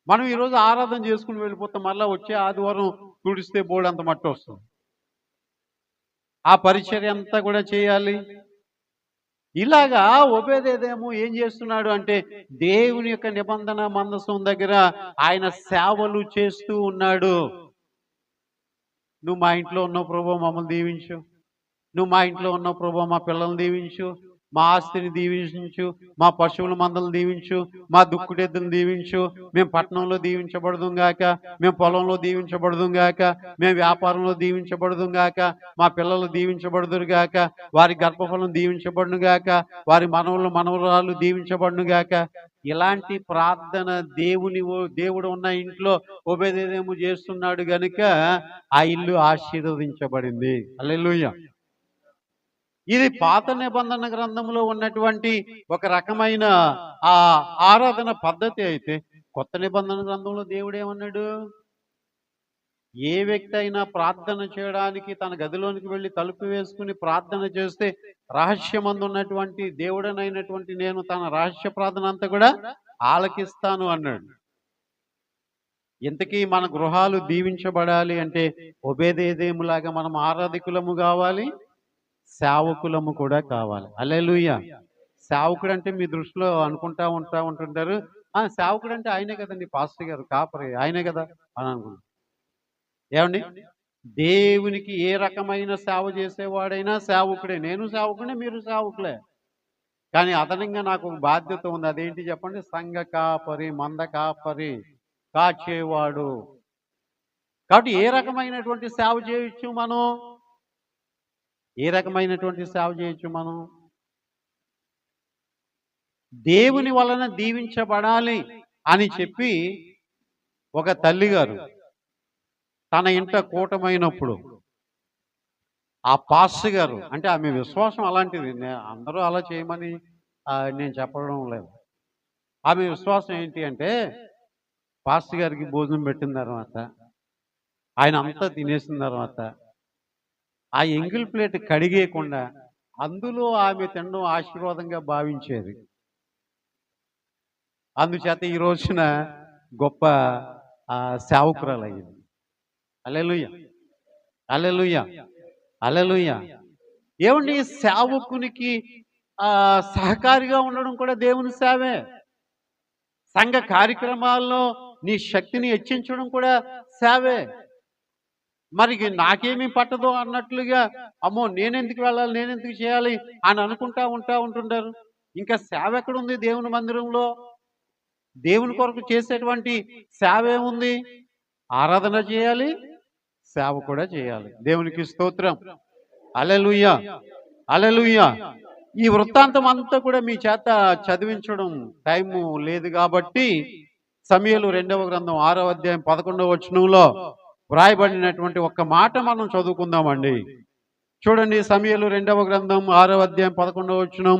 మనం ఈరోజు ఆరాధన చేసుకుని వెళ్ళిపోతాం, మళ్ళీ వచ్చే ఆదివారం తుడిస్తే బోర్డు మట్టి వస్తుంది. ఆ పరిచర్య అంతా కూడా చేయాలి. ఇలాగా ఒబేదెదోము ఏం చేస్తున్నాడు అంటే, దేవుని యొక్క నిబంధన మందసం దగ్గర ఆయన సేవలు చేస్తూ ఉన్నాడు. నువ్వు మా ఇంట్లో ఉన్నావు ప్రభు, మమ్మల్ని దీవించు. నువ్వు మా ఇంట్లో ఉన్నావు ప్రభు, మా పిల్లల్ని దీవించు, మా ఆస్తిని దీవించు, మా పశువుల మందలను దీవించు, మా దుక్కుడెద్దును దీవించు. మేము పట్టణంలో దీవించబడదుం గాక, మేము పొలంలో దీవించబడదుం గాక, మేము వ్యాపారంలో దీవించబడదుం గాక, మా పిల్లలు దీవించబడదురు గాక, వారి గర్భఫలం దీవించబడును గాక, వారి మనవలు మనవరాలు దీవించబడును గాక. ఇలాంటి ప్రార్థన దేవుడు ఉన్న ఇంట్లో ఓబేదేదేము చేస్తున్నాడు గనుక ఆ ఇల్లు ఆశీర్వదించబడింది. హల్లెలూయా. ఇది పాత నిబంధన గ్రంథంలో ఉన్నటువంటి ఒక రకమైన ఆ ఆరాధన పద్ధతి అయితే, కొత్త నిబంధన గ్రంథంలో దేవుడు ఏమన్నాడు? ఏ వ్యక్తి అయినా ప్రార్థన చేయడానికి తన గదిలోనికి వెళ్ళి తలుపు వేసుకుని ప్రార్థన చేస్తే రహస్యమందు ఉన్నటువంటి దేవుడనైనటువంటి నేను తన రహస్య ప్రార్థన అంతా కూడా ఆలకిస్తాను అన్నాడు. ఇంతకీ మన గృహాలు దీవించబడాలి అంటే ఒబేదేదేములాగా మనం ఆరాధికులము కావాలి, సేవకులము కూడా కావాలి. హల్లెలూయా. సేవకుడు అంటే మీ దృష్టిలో ఉంటుంటారు, సేవకుడు అంటే ఆయనే కదండి, పాస్టర్ గారు, కాపరి ఆయనే కదా అని అనుకుంటారు. ఏమండి, దేవునికి ఏ రకమైన సేవ చేసేవాడైనా సేవకుడే. నేను సేవకుడే, మీరు సేవకులే. కానీ అదనంగా నాకు ఒక బాధ్యత ఉంది. అదేంటి చెప్పండి? సంఘ కాపరి, మంద కాపరి, కాచేవాడు. కాబట్టి ఏ రకమైనటువంటి సేవ చేయొచ్చు మనం? ఏ రకమైనటువంటి సేవ చేయొచ్చు మనం? దేవుని వలన దీవించబడాలి అని చెప్పి ఒక తల్లిగారు తన ఇంట కూటమైనప్పుడు ఆ పాస్టర్ గారు, అంటే ఆమె విశ్వాసం అలాంటిది, అందరూ అలా చేయమని నేను చెప్పడం లేదు. ఆమె విశ్వాసం ఏంటి అంటే, పాస్టర్ గారికి భోజనం పెట్టిన తర్వాత ఆయన అంతా తినేసిన తర్వాత ఆ ఎంగిల్ ప్లేట్ కడిగేయకుండా అందులో ఆమె తినడం ఆశీర్వాదంగా భావించేది. అందుచేత ఈ రోజున గొప్ప సేవకురాలయ్యింది. హల్లెలూయా, హల్లెలూయా, హల్లెలూయా. ఏమండి, సేవకునికి సహకారిగా ఉండడం కూడా దేవుని సేవే. సంఘ కార్యక్రమాల్లో నీ శక్తిని హెచ్చించడం కూడా సేవే. మరి నాకేమీ పట్టదు అన్నట్లుగా, అమ్మో నేనెందుకు వెళ్ళాలి, నేనెందుకు చేయాలి అని ఉంటుంటారు. ఇంకా సేవ ఎక్కడుంది దేవుని మందిరంలో? దేవుని కొరకు చేసేటువంటి సేవ ఏముంది? ఆరాధన చేయాలి, సేవ కూడా చేయాలి. దేవునికి స్తోత్రం. హల్లెలూయా, హల్లెలూయా. ఈ వృత్తాంతం అంతా కూడా మీ చేత చదివించడం టైము లేదు కాబట్టి సమూయేలు 2వ గ్రంథం 6వ అధ్యాయం 11వ వచనంలో వ్రాయబడినటువంటి ఒక్క మాట మనం చదువుకుందామండి. చూడండి, సమూయేలు 2వ గ్రంథం 6వ అధ్యాయం 11వ వచనం.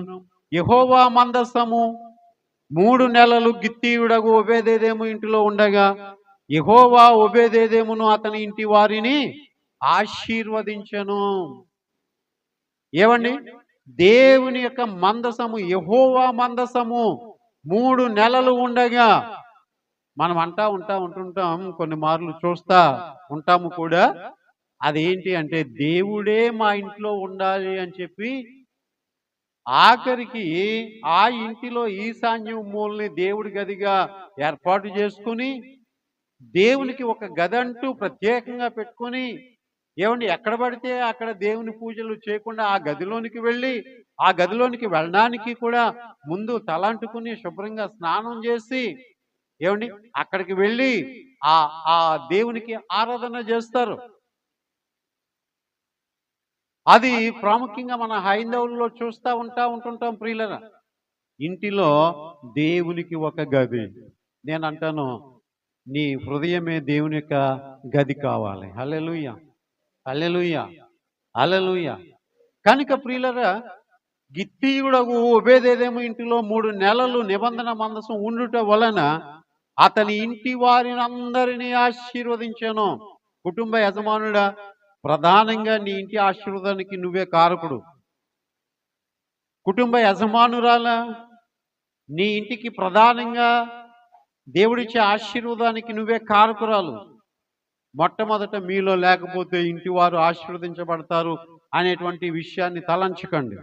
యెహోవా మందసము 3 నెలలు గిత్తీయుడగు ఓబేదేదేము ఇంటిలో ఉండగా యెహోవా ఓబేదేదేమును అతని ఇంటి వారిని ఆశీర్వదించెను. ఏమండి, దేవుని యొక్క మందసము, యెహోవా మందసము 3 నెలలు ఉండగా, మనం ఉంటుంటాం, కొన్ని మార్లు చూస్తా ఉంటాము కూడా. అదేంటి అంటే, దేవుడే మా ఇంట్లో ఉండాలి అని చెప్పి ఆఖరికి ఆ ఇంటిలో ఈశాన్యం మూలని దేవుడి గదిగా ఏర్పాటు చేసుకుని, దేవునికి ఒక గది అంటూ ప్రత్యేకంగా పెట్టుకొని, ఏమండి, ఎక్కడ పడితే అక్కడ దేవుని పూజలు చేయకుండా ఆ గదిలోనికి వెళ్ళి, ఆ గదిలోనికి వెళ్ళడానికి కూడా ముందు తలంటుకుని శుభ్రంగా స్నానం చేసి, ఏమండి, అక్కడికి వెళ్ళి ఆ దేవునికి ఆరాధన చేస్తారు. అది ప్రాముఖ్యంగా మన హైందవుల్లో చూస్తూ ఉంటుంటాం ప్రియులరా. ఇంటిలో దేవునికి ఒక గది. నేను అంటాను, నీ హృదయమే దేవుని యొక్క గది కావాలి. హల్లెలూయా, హల్లెలూయా, హల్లెలూయా. కనుక ప్రియులరా, గిత్తీయుడగు ఓబేదేదేము ఇంటిలో 3 నెలలు నిబంధన మందసం ఉండుట వలన అతని ఇంటి వారిని అందరినీ ఆశీర్వదించాను. కుటుంబ యజమానుడా, ప్రధానంగా నీ ఇంటి ఆశీర్వాదానికి నువ్వే కారకుడు. కుటుంబ యజమానురాల, నీ ఇంటికి ప్రధానంగా దేవుడిచ్చే ఆశీర్వాదానికి నువ్వే కారకురాలు. మొట్టమొదట మీలో లేకపోతే ఇంటి వారు ఆశీర్వదించబడతారు అనేటువంటి విషయాన్ని తలంచకండి.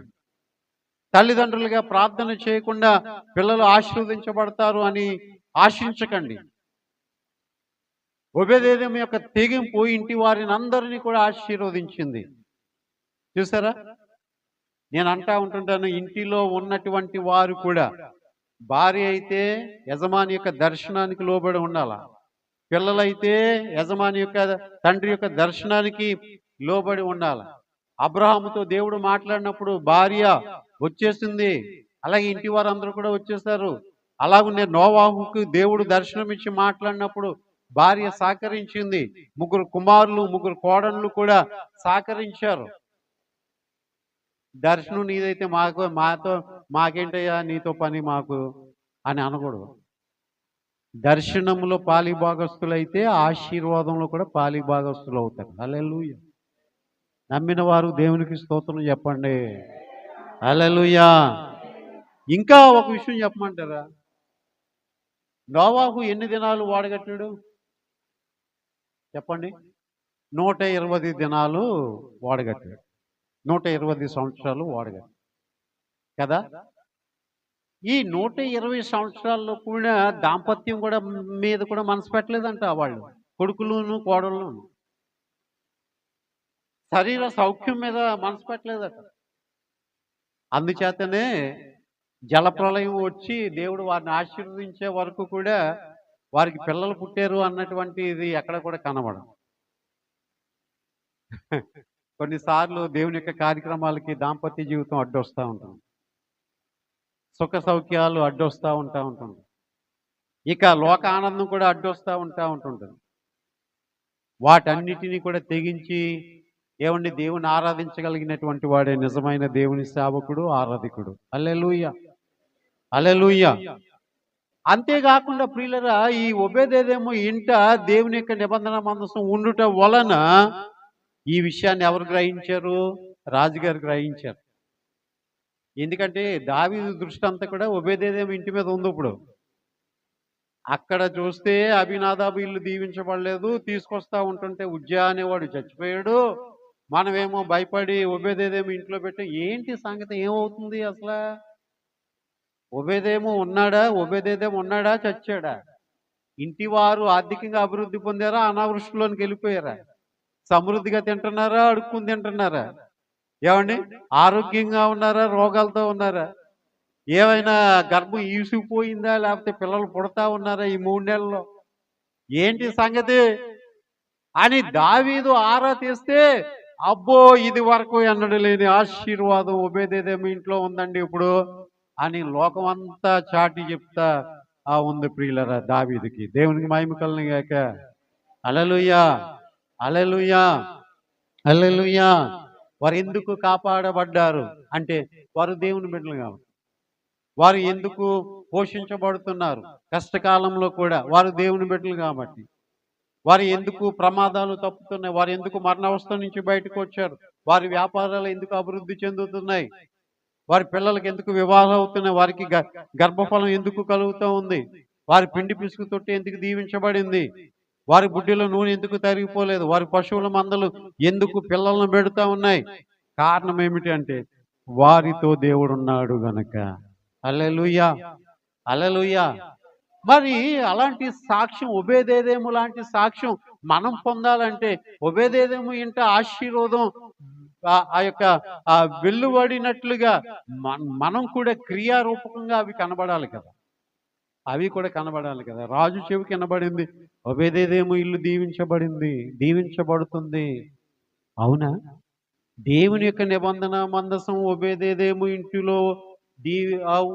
తల్లిదండ్రులుగా ప్రార్థన చేయకుండా పిల్లలు ఆశీర్వదించబడతారు అని ఆశించకండి. ఓబేదేదోము యొక్క తెగింపు ఇంటి వారిని అందరినీ కూడా ఆశీర్వదించింది. చూసారా? నేను అంటా ఉంటుంటాను, ఇంటిలో ఉన్నటువంటి వారు కూడా, భార్య అయితే యజమాని యొక్క దర్శనానికి లోబడి ఉండాల, పిల్లలైతే యజమాని యొక్క తండ్రి యొక్క దర్శనానికి లోబడి ఉండాల. అబ్రహాముతో దేవుడు మాట్లాడినప్పుడు భార్య వచ్చేసింది, అలాగే ఇంటి వారందరూ కూడా వచ్చేసారు. అలాగే నోవాహుకు దేవుడు దర్శనమిచ్చి మాట్లాడినప్పుడు భార్య సహకరించింది. 3 కుమారులు 3 కోడళ్ళు కూడా సహకరించారు. దర్శనం నీదైతే మాకేంటయ్యా నీతో పని మాకు అని అనకూడదు. దర్శనంలో పాలిభాగస్తులైతే ఆశీర్వాదంలో కూడా పాలిభాగస్తులు అవుతారు. హల్లెలూయా. నమ్మిన వారు దేవునికి స్తోత్రం చెప్పండి. హల్లెలూయా. ఇంకా ఒక విషయం చెప్పమంటారా? నోవాహు ఎన్ని దినాలు వాడగట్టాడు చెప్పండి? 120 దినాలు వాడగట్టాడు. 120 సంవత్సరాలు వాడగట్టాడు కదా. ఈ 120 సంవత్సరాల్లో కూడా దాంపత్యం కూడా మీద కూడా మనసు పెట్టలేదంట వాళ్ళు, కొడుకులును కోడళ్ళను. శరీర సౌఖ్యం మీద మనసు పెట్టలేదట. అందుచేతనే జలప్రలయం వచ్చి దేవుడు వారిని ఆశీర్వదించే వరకు కూడా వారికి పిల్లలు పుట్టారు అన్నటువంటి ఇది ఎక్కడ కూడా కనబడదు. కొన్నిసార్లు దేవుని యొక్క కార్యక్రమాలకి దాంపత్య జీవితం అడ్డొస్తూ ఉంటుంది, సుఖ సౌఖ్యాలు అడ్డొస్తూ ఉంటుంది, ఇక లోక ఆనందం కూడా అడ్డొస్తూ ఉంటుంది. వాటన్నిటినీ కూడా తెగించి ఏమండి దేవుని ఆరాధించగలిగినటువంటి వాడే నిజమైన దేవుని సేవకుడు, ఆరాధికుడు. హల్లెలూయా. హల్లెలూయా. అంతేకాకుండా ప్రియులరా, ఈ ఓబేదేదోము ఇంట దేవుని యొక్క నిబంధన మందసం ఉండుట వలన ఈ విషయాన్ని ఎవరు గ్రహించారు? రాజుగారు గ్రహించారు. ఎందుకంటే దావీదు దృష్టి అంతా కూడా ఓబేదేదోము ఇంటి మీద ఉంది. ఇప్పుడు అక్కడ చూస్తే అబీనాదాబు ఇల్లు దీవించబడలేదు, తీసుకొస్తా ఉంటుంటే ఉజ్జా అనేవాడు చచ్చిపోయాడు, మనమేమో భయపడి ఓబేదేదోము ఇంట్లో పెట్టి ఏంటి సంగతి, ఏమవుతుంది అసలు? ఓబేదేదోము ఉన్నాడా చచ్చాడా? ఇంటి వారు ఆర్థికంగా అభివృద్ధి పొందారా, అనావృష్టిలోనికి వెళ్ళిపోయారా? సమృద్ధిగా తింటున్నారా, అడుక్కుని తింటున్నారా? ఏమండి, ఆరోగ్యంగా ఉన్నారా, రోగాలతో ఉన్నారా? ఏమైనా గర్భం ఈసుకుపోయిందా, లేకపోతే పిల్లలు పుడతా ఉన్నారా ఈ 3 నెలల్లో? ఏంటి సంగతి అని దావీదు ఆరా తీస్తే, అబ్బో ఇది వరకు ఎన్నడూ లేని ఆశీర్వాదం ఓబేదేదోము ఇంట్లో ఉందండి ఇప్పుడు అని లోకమంతా చాటి చెప్తా ఉంది ప్రియులరా దావీదుకి. దేవునికి మహిమ కలుగును గాక. హల్లెలూయా. హల్లెలూయా. హల్లెలూయా. వారు ఎందుకు కాపాడబడ్డారు అంటే వారు దేవుని బిడ్డలు కాబట్టి. వారు ఎందుకు పోషించబడుతున్నారు కష్టకాలంలో కూడా? వారు దేవుని బిడ్డలు కాబట్టి. వారు ఎందుకు ప్రమాదాలు తప్పుతున్నాయి? వారు ఎందుకు మరణావస్థ నుంచి బయటకు వచ్చారు? వారి వ్యాపారాలు ఎందుకు అభివృద్ధి చెందుతున్నాయి? వారి పిల్లలకి ఎందుకు వివాహాలు అవుతున్నాయి? వారికి గర్భఫలం ఎందుకు కలుగుతూ ఉంది? వారి పిండి పిసుకు తొట్టి ఎందుకు దీవించబడింది? వారి బుడ్డిలో నూనె ఎందుకు తరిగిపోలేదు? వారి పశువుల మందలు ఎందుకు పిల్లలను పెడుతూ ఉన్నాయి? కారణం ఏమిటి అంటే వారితో దేవుడు ఉన్నాడు గనక. హల్లెలూయా. హల్లెలూయా. మరి అలాంటి సాక్ష్యం, ఓబేదేదోము లాంటి సాక్ష్యం మనం పొందాలంటే ఓబేదేదోము ఇంట ఆశీర్వాదం ఆ యొక్క వెల్లువడినట్లుగా మనం కూడా క్రియారూపకంగా అవి కనబడాలి కదా. అవి కూడా కనబడాలి కదా. రాజు చెవికి కనబడింది, ఓబేదేదోము ఇల్లు దీవించబడుతుంది. అవునా? దేవుని యొక్క నిబంధన మందసం ఓబేదేదోము ఇంటిలో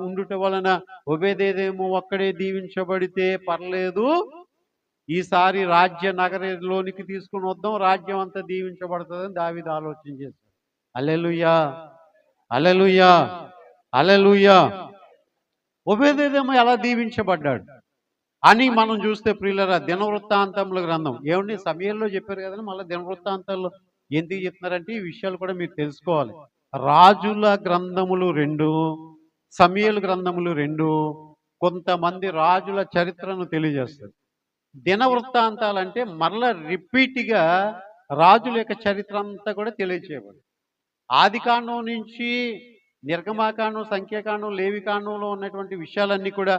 ఉండుట వలన ఓబేదేదోము ఒక్కడే దీవించబడితే పర్లేదు, ఈసారి రాజ్య నగరంలోనికి తీసుకుని వద్దాం, రాజ్యం అంతా దీవించబడుతుందని దావీదు ఆలోచన చేశాడు. హల్లెలూయా. హల్లెలూయా. హల్లెలూయా. ఓబేదేదోము ఎలా దీవించబడ్డాడు అని మనం చూస్తే ప్రియులరా, దినవృత్తాంతముల గ్రంథం, ఏమండి సమయంలో చెప్పారు కదండి, మళ్ళీ దినవృత్తాంతాల్లో ఎందుకు చెప్తున్నారంటే ఈ విషయాలు కూడా మీరు తెలుసుకోవాలి. రాజుల గ్రంథములు 2, సమయలు గ్రంథములు 2 కొంతమంది రాజుల చరిత్రను తెలియజేస్తారు. దినవృత్తాంతాలంటే మరలా రిపీట్గా రాజుల యొక్క చరిత్ర అంతా కూడా తెలియచేయబడి, ఆదికాండం నుంచి నిర్గమాకాండం, సంఖ్యాకాండం, లేవికాండంలో ఉన్నటువంటి విషయాలన్నీ కూడా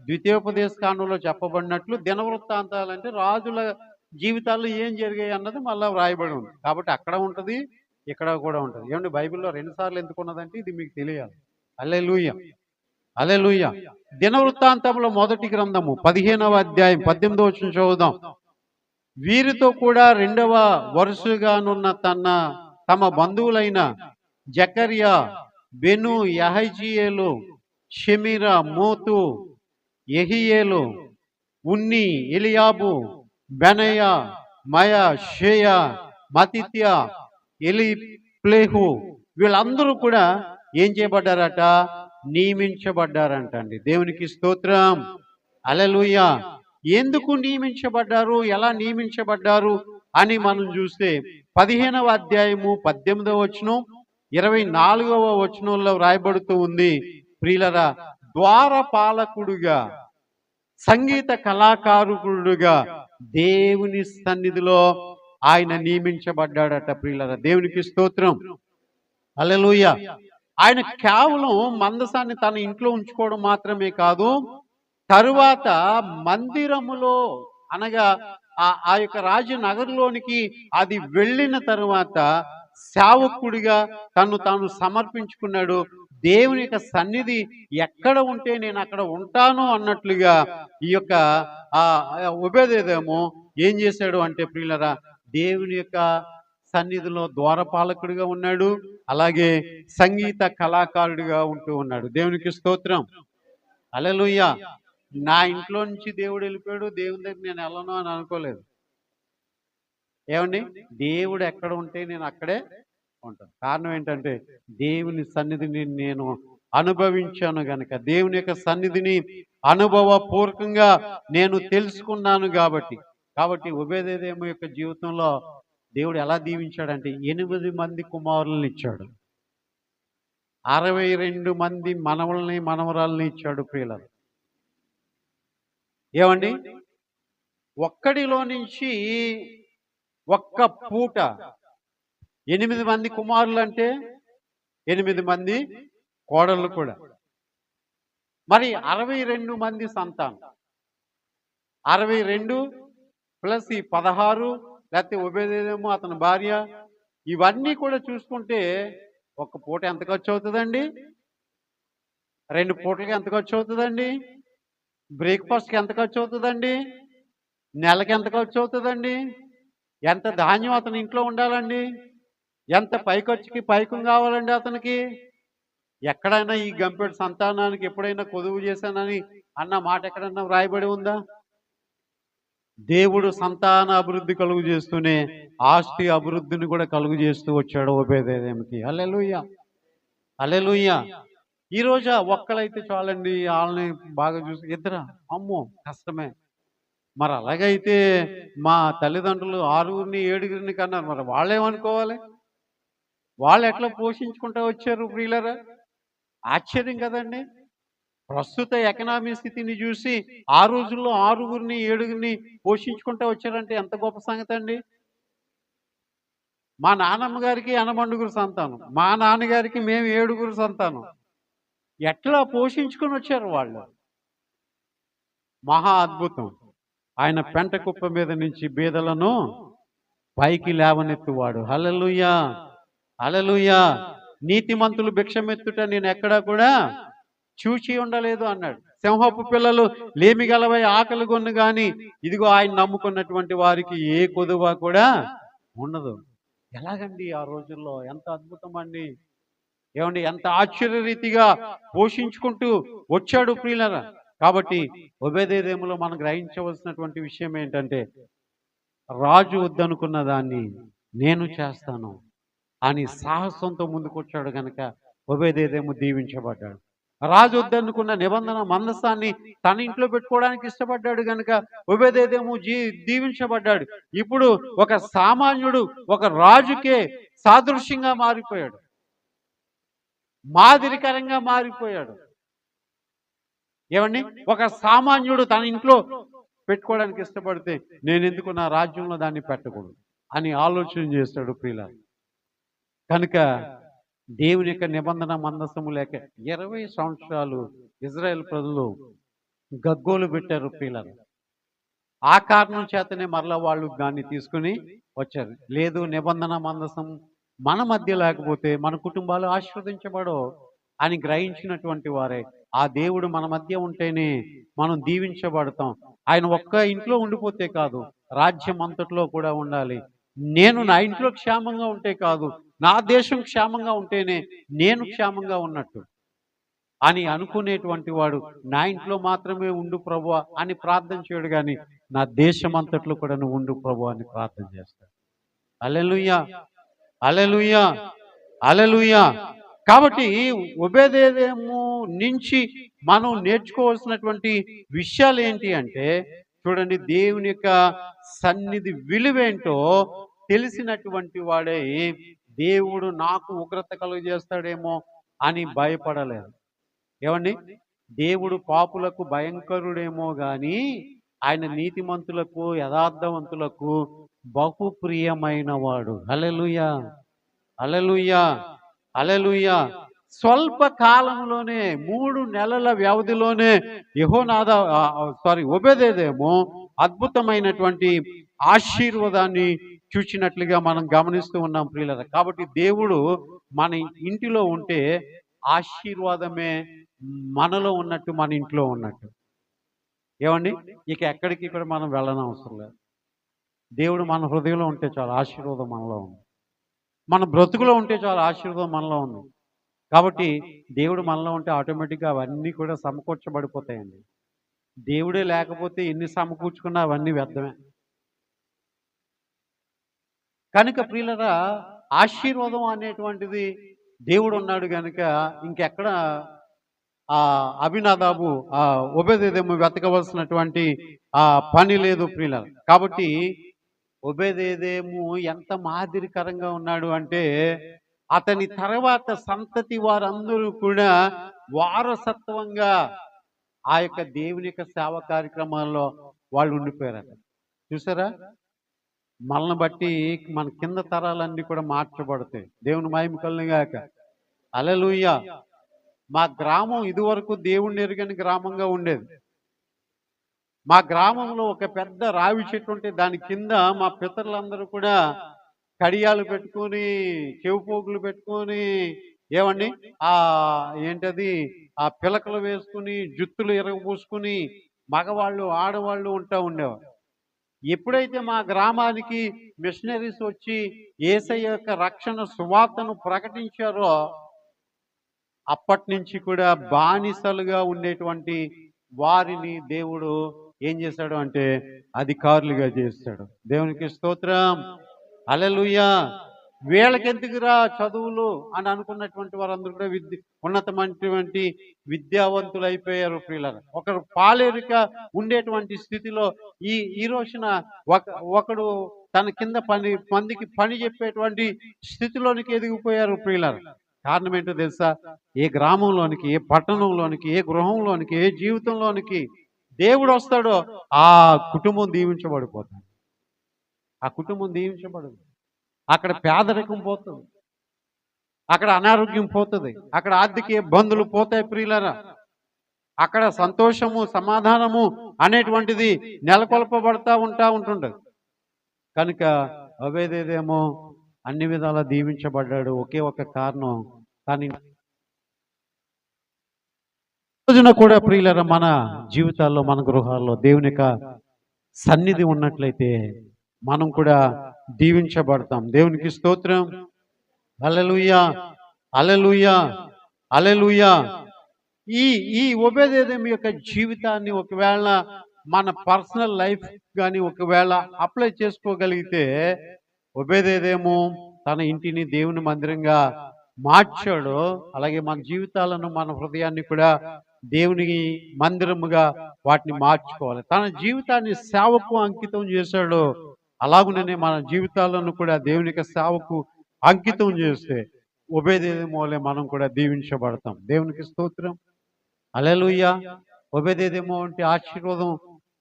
ద్వితీయోపదేశ కాండంలో చెప్పబడినట్లు దినవృత్తాంతాలంటే రాజుల జీవితాల్లో ఏం జరిగాయి అన్నది మళ్ళీ వ్రాయబడి ఉంది. కాబట్టి అక్కడ ఉంటుంది, ఇక్కడ కూడా ఉంటుంది. ఏమంటే బైబిల్లో 2 సార్లు ఎందుకు ఉన్నదంటే ఇది మీకు తెలియాలి. హల్లెలూయా, హల్లెలూయా. దినవృత్తాంతంలో మొదటి గ్రంథము 15వ అధ్యాయం 18వ వచనం చదువుదాం. వీరితో కూడా రెండవ వరుసగానున్న తమ బంధువులైన జకర్యా, బెను, యహజీయేలు, షెమీరా, మోతు, యెహీయేలు, ఉన్ని, ఎలియాబు, బెనయ, మయ, షేయ, మతిత్య, ఎలిప్లేహు, వీళ్ళందరూ కూడా ఏం చేయబడ్డారట? నియమించబడ్డారంట అండి. దేవునికి స్తోత్రం, హల్లెలూయా. ఎందుకు నియమించబడ్డారు, ఎలా నియమించబడ్డారు అని మనం చూస్తే 15వ అధ్యాయము 18వ వచనం 24వ వచనంలో వ్రాయబడుతూ ఉంది. ప్రియులరా, ద్వారపాలకుడుగా, సంగీత కళాకారుడుగా దేవుని సన్నిధిలో ఆయన నియమించబడ్డాడట. ప్రియులరా, దేవునికి స్తోత్రం, హల్లెలూయా. ఆయన కేవలం మందసాన్ని తన ఇంట్లో ఉంచుకోవడం మాత్రమే కాదు, తరువాత మందిరములో అనగా ఆ యొక్క రాజనగర్లోనికి అది వెళ్ళిన తరువాత సేవకుడిగా తాను సమర్పించుకున్నాడు. దేవుని యొక్క సన్నిధి ఎక్కడ ఉంటే నేను అక్కడ ఉంటాను అన్నట్లుగా ఈ యొక్క ఒబేదెదోము ఏం చేశాడు అంటే ప్రియులరా, దేవుని యొక్క సన్నిధిలో ద్వారపాలకుడిగా ఉన్నాడు, అలాగే సంగీత కళాకారుడిగా ఉంటూ ఉన్నాడు. దేవునికి స్తోత్రం, హల్లెలూయా. నా ఇంట్లో నుంచి దేవుడు వెళ్ళిపోయాడు, దేవుని దగ్గర నేను వెళ్ళను అని అనుకోలేదు. ఏమండి, దేవుడు ఎక్కడ ఉంటే నేను అక్కడే ఉంటాను. కారణం ఏంటంటే దేవుని సన్నిధిని నేను అనుభవించాను గనక, దేవుని యొక్క సన్నిధిని అనుభవపూర్వకంగా నేను తెలుసుకున్నాను కాబట్టి ఒబేదెదోము యొక్క జీవితంలో దేవుడు ఎలా దీవించాడంటే 8 మంది కుమారులను ఇచ్చాడు, 62 మంది మనవల్ని మనవరాలని ఇచ్చాడు. ప్రియులారా, ఏమండి, ఒక్కడిలో నుంచి ఒక్క పూట 8 మంది కుమారులు అంటే 8 మంది కోడళ్ళు కూడా, మరి 62 మంది సంతానం, 62 ప్లస్ ఈ 16, లేకపోతే ఒబేదెదోము అతని భార్య, ఇవన్నీ కూడా చూసుకుంటే ఒక పూట ఎంత ఖర్చు అవుతుందండి? 2 పూటలకి ఎంత ఖర్చు అవుతుందండి? బ్రేక్ఫాస్ట్కి ఎంత ఖర్చు అవుతుందండి? నెలకి ఎంత ఖర్చు అవుతుందండి? ఎంత ధాన్యం అతని ఇంట్లో ఉండాలండి? ఎంత పైకొచ్చికి పైకం కావాలండి అతనికి? ఎక్కడైనా ఈ గంపెడు సంతానానికి ఎప్పుడైనా కొదువు చేశానని అన్న మాట ఎక్కడన్నా వ్రాయబడి ఉందా? దేవుడు సంతాన అభివృద్ధి కలుగు చేస్తూనే ఆస్తి అభివృద్ధిని కూడా కలుగు చేస్తూ వచ్చాడు ఒబేదెదోముకి. హల్లెలూయా, హల్లెలూయా. ఈరోజు ఒక్కలైతే చాలండి, వాళ్ళని బాగా చూసి ఇద్దరా, అమ్మో కష్టమే. మరి అలాగైతే మా తల్లిదండ్రులు 6గురిని 7గురిని కన్నారు, మరి వాళ్ళేమనుకోవాలి? వాళ్ళు ఎట్లా పోషించుకుంటూ వచ్చారు? ప్రియులరా, ఆశ్చర్యం కదండి. ప్రస్తుత ఎకనామీ స్థితిని చూసి ఆ రోజుల్లో 6గురిని 7గురిని పోషించుకుంటూ వచ్చారంటే ఎంత గొప్ప సంగతి అండి. మా నాన్నమ్మ గారికి 8 సంతానం, మా నాన్నగారికి మేము 7 సంతానం. ఎట్లా పోషించుకొని వచ్చారు వాళ్ళు? మహా అద్భుతం. ఆయన పెంట కుప్ప మీద నుంచి బీదలను పైకి లేవనెత్తువాడు. హల్లెలూయా, హల్లెలూయా. నీతిమంతులు భిక్షమెత్తుట నేను ఎక్కడా కూడా చూచి ఉండలేదు అన్నాడు. సింహపు పిల్లలు లేమి గలవై ఆకలి గొన్ను గాని ఇదిగో ఆయన నమ్ముకున్నటువంటి వారికి ఏ కొదువ కూడా ఉండదు. ఎలాగండి ఆ రోజుల్లో? ఎంత అద్భుతం అండి. ఏమండి, ఎంత ఆశ్చర్యరీతిగా పోషించుకుంటూ వచ్చాడు ప్రియులరా. కాబట్టి ఒబేదెదోములో మనం గ్రహించవలసినటువంటి విషయం ఏంటంటే, రాజు వద్దనుకున్న దాన్ని నేను చేస్తాను అని సాహసంతో ముందుకొచ్చాడు గనక ఒబేదెదోము దీవించబడ్డాడు. రాజు వద్దనుకున్న నిబంధన మందసాన్ని తన ఇంట్లో పెట్టుకోవడానికి ఇష్టపడ్డాడు గనక ఒబేదెదోము దీవించబడ్డాడు. ఇప్పుడు ఒక సామాన్యుడు ఒక రాజుకే సాదృశ్యంగా మారిపోయాడు, మాదిరికరంగా మారిపోయాడు. ఏమండి, ఒక సామాన్యుడు తన ఇంట్లో పెట్టుకోవడానికి ఇష్టపడితే నేను ఎందుకు నా రాజ్యంలో దాన్ని పెట్టకూడదు అని ఆలోచన చేస్తాడు ప్రియులారా. కనుక దేవుని యొక్క నిబంధన మందసము లేక 20 సంవత్సరాలు ఇజ్రాయెల్ ప్రజలు గగ్గోలు పెట్టారు ప్రియులారా. ఆ కారణం చేతనే మరలా వాళ్ళు దాన్ని తీసుకుని వచ్చారు. లేదు నిబంధన మందసం మన మధ్య లేకపోతే మన కుటుంబాలు ఆశీర్వదించబడవు అని గ్రహించినటువంటి వారే ఆ దేవుడు మన మధ్య ఉంటేనే మనం దీవించబడతాం. ఆయన ఒక్క ఇంట్లో ఉండిపోతే కాదు, రాజ్యం అంతట్లో కూడా ఉండాలి. నేను నా ఇంట్లో క్షేమంగా ఉంటే కాదు, నా దేశం క్షేమంగా ఉంటేనే నేను క్షేమంగా ఉన్నట్టు అని అనుకునేటువంటి వాడు నా ఇంట్లో మాత్రమే ఉండు ప్రభువా అని ప్రార్థన చేయడు, కానీ నా దేశం అంతట్లో కూడా నువ్వు ఉండు ప్రభు అని ప్రార్థన చేస్తాడు. హల్లెలూయా, హల్లెలూయా, హల్లెలూయా. కాబట్టి ఒబేదేదేము నుంచి మనం నేర్చుకోవాల్సినటువంటి విషయాలు ఏంటి అంటే, చూడండి, దేవుని యొక్క సన్నిధి విలువేంటో తెలిసినటువంటి వాడే దేవుడు నాకు ఉగ్రత కలుగజేస్తాడేమో అని భయపడలేదు. ఏమండి, దేవుడు పాపులకు భయంకరుడేమో గాని ఆయన నీతిమంతులకు యథార్థవంతులకు బహు ప్రియమైన వాడు. హల్లెలూయా, హల్లెలూయా, హల్లెలూయా. స్వల్ప కాలంలోనే 3 నెలల వ్యవధిలోనే ఒబేదేదేమో అద్భుతమైనటువంటి ఆశీర్వాదాన్ని చూచినట్లుగా మనం గమనిస్తూ ఉన్నాం ప్రియులారా. కాబట్టి దేవుడు మన ఇంటిలో ఉంటే ఆశీర్వాదమే మనలో ఉన్నట్టు, మన ఇంట్లో ఉన్నట్టు. ఏమండి, ఇక ఎక్కడికి కూడా మనం వెళ్ళనవసరం లేదు. దేవుడు మన హృదయంలో ఉంటే చాలు, ఆశీర్వాదం మనలో ఉంది. మన బ్రతుకులో ఉంటే చాలు, ఆశీర్వాదం మనలో ఉంది. కాబట్టి దేవుడు మనలో ఉంటే ఆటోమేటిక్గా అవన్నీ కూడా సమకూర్చబడిపోతాయండి. దేవుడే లేకపోతే ఎన్ని సమకూర్చుకున్నా అవన్నీ వ్యర్థమే. కనుక ప్రియులరా, ఆశీర్వాదం అనేటువంటిది దేవుడు ఉన్నాడు కనుక ఇంకెక్కడ అభినదాబు ఒబేదేదేము వెతకవలసినటువంటి పని లేదు ప్రియులరా. కాబట్టి ఒబేదేదేము ఎంత మాదిరికరంగా ఉన్నాడు అంటే, అతని తర్వాత సంతతి వారందరూ కూడా వారసత్వంగా ఆ యొక్క దేవుని యొక్క సేవ కార్యక్రమాల్లో వాళ్ళు ఉండిపోయారట. చూసారా, మనల్ని బట్టి మన కింద తరాలన్నీ కూడా మార్చబడతాయి. దేవుని మహిమ కలుగుగాక. హల్లెలూయా. మా గ్రామం ఇదివరకు దేవుణ్ణి ఎరుగని గ్రామంగా ఉండేది. మా గ్రామంలో ఒక పెద్ద రావి చెట్టు ఉంటే దాని కింద మా పితరులందరూ కూడా కడియాలు పెట్టుకొని, చెవిపోగులు పెట్టుకొని, ఏమండి, ఏంటది, పిలకలు వేసుకుని, జుత్తులు ఎరగబూసుకుని మగవాళ్ళు ఆడవాళ్ళు ఉండేవారు. ఎప్పుడైతే మా గ్రామానికి మిషనరీస్ వచ్చి యేసయ్య యొక్క రక్షణ సువార్తను ప్రకటించారో అప్పటి నుంచి కూడా బానిసలుగా ఉండేటువంటి వారిని దేవుడు ఏం చేశాడు అంటే అధికారులుగా చేస్తాడు. దేవునికి స్తోత్రం, హల్లెలూయా. వీళ్ళకెందుకురా చదువులు అని అనుకున్నటువంటి వారందరూ కూడా ఉన్నతమైనటువంటి విద్యావంతులు అయిపోయారు ప్రియులారా. ఒకరు పాలేరిక ఉండేటువంటి స్థితిలో ఈ రోజున ఒకడు తన కింద మందికి పని చెప్పేటువంటి స్థితిలోనికి ఎదిగిపోయారు ప్రియులారా. కారణం ఏంటో తెలుసా? ఏ గ్రామంలోనికి, ఏ పట్టణంలోనికి, ఏ గృహంలోనికి, ఏ జీవితంలోనికి దేవుడు వస్తాడో ఆ కుటుంబం దీవించబడిపోతుంది. ఆ కుటుంబం దీవించబడదు. అక్కడ పేదరికం పోతుంది, అక్కడ అనారోగ్యం పోతుంది, అక్కడ ఆర్థిక ఇబ్బందులు పోతాయి ప్రియులారా. అక్కడ సంతోషము, సమాధానము అనేటువంటిది నెలకొల్పబడతా ఉంటుండదు. కనుక ఒబేదేదేమో అన్ని విధాలా దీవించబడ్డాడు. ఒకే ఒక కారణం, కానీ రోజున కూడా ప్రియులారా మన జీవితాల్లో, మన గృహాల్లో దేవుని యొక్క సన్నిధి ఉన్నట్లయితే మనం కూడా దీవించబడతాం. దేవునికి స్తోత్రం, హల్లెలూయా, హల్లెలూయా, హల్లెలూయా. ఈ ఒబేదేదేము యొక్క జీవితాన్ని ఒకవేళ మన పర్సనల్ లైఫ్ కానీ ఒకవేళ అప్లై చేసుకోగలిగితే, ఒబేదేదేము తన ఇంటిని దేవుని మందిరంగా మార్చాడు. అలాగే మన జీవితాలను, మన హృదయాన్ని కూడా దేవుని మందిరముగా వాటిని మార్చుకోవాలి. తన జీవితాన్ని సేవకు అంకితం చేశాడు. అలాగుననే మన జీవితాలను కూడా దేవునికి సేవకు అంకితం చేస్తే ఒబేదేదేము వలె మనం కూడా దీవించబడతాం. దేవునికి స్తోత్రం, హల్లెలూయా. ఒబేదేదేము అంటే ఆశీర్వాదం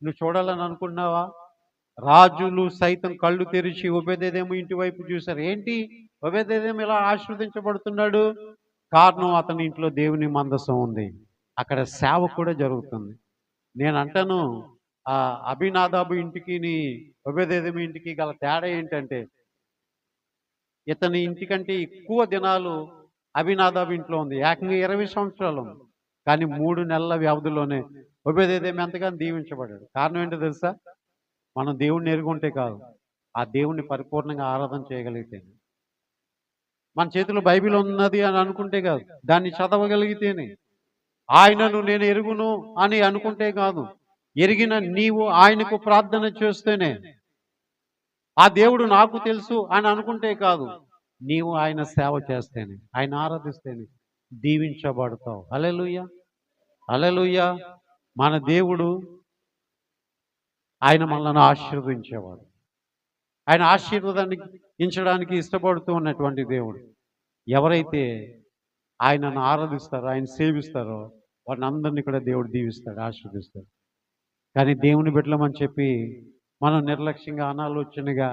నువ్వు చూడాలని అనుకున్నావా? రాజులు సైతం కళ్ళు తెరిచి ఒబేదేదేము ఇంటి వైపు చూశారు. ఏంటి ఒబేదేదేము ఇలా ఆశీర్వదించబడుతున్నాడు? కారణం, అతని ఇంట్లో దేవుని మందసం ఉంది, అక్కడ సేవ కూడా జరుగుతుంది. నేను అంటాను, ఆ అభినాదాబు ఇంటికి ఒబేదేదోము ఇంటికి గల తేడా ఏంటంటే, ఇతని ఇంటికంటే ఎక్కువ దినాలు అభినాదాబు ఇంట్లో ఉంది. ఏకంగా 20 సంవత్సరాలు ఉంది. కానీ 3 నెలల వ్యవధిలోనే ఒబేదేదోము ఎంతగానో దీవించబడ్డాడు. కారణం ఏంటో తెలుసా? మనం దేవుణ్ణి ఎరుగుంటే కాదు, ఆ దేవుణ్ణి పరిపూర్ణంగా ఆరాధన చేయగలిగితేనే. మన చేతిలో బైబిల్ ఉన్నది అని అనుకుంటే కాదు, దాన్ని చదవగలిగితేనే. ఆయనను నేను ఎరుగును అని అనుకుంటే కాదు, ఎరిగిన నీవు ఆయనకు ప్రార్థన చేస్తేనే. ఆ దేవుడు నాకు తెలుసు అని అనుకుంటే కాదు, నీవు ఆయన సేవ చేస్తేనే, ఆయన ఆరాధిస్తేనే దీవించబడతావు. హల్లెలూయా, హల్లెలూయా. మన దేవుడు ఆయన మనల్ని ఆశీర్వదించేవాడు. ఆయన ఆశీర్వాదానికి ఇచ్చడానికి ఇష్టపడుతూ ఉన్నటువంటి దేవుడు. ఎవరైతే ఆయనను ఆరాధిస్తారో, ఆయన సేవిస్తారో, వారిని అందరినీ కూడా దేవుడు దీవిస్తాడు, ఆశీర్వదిస్తాడు. కానీ దేవుని బిడ్డలమని చెప్పి మనం నిర్లక్ష్యంగా, అనాలోచనగా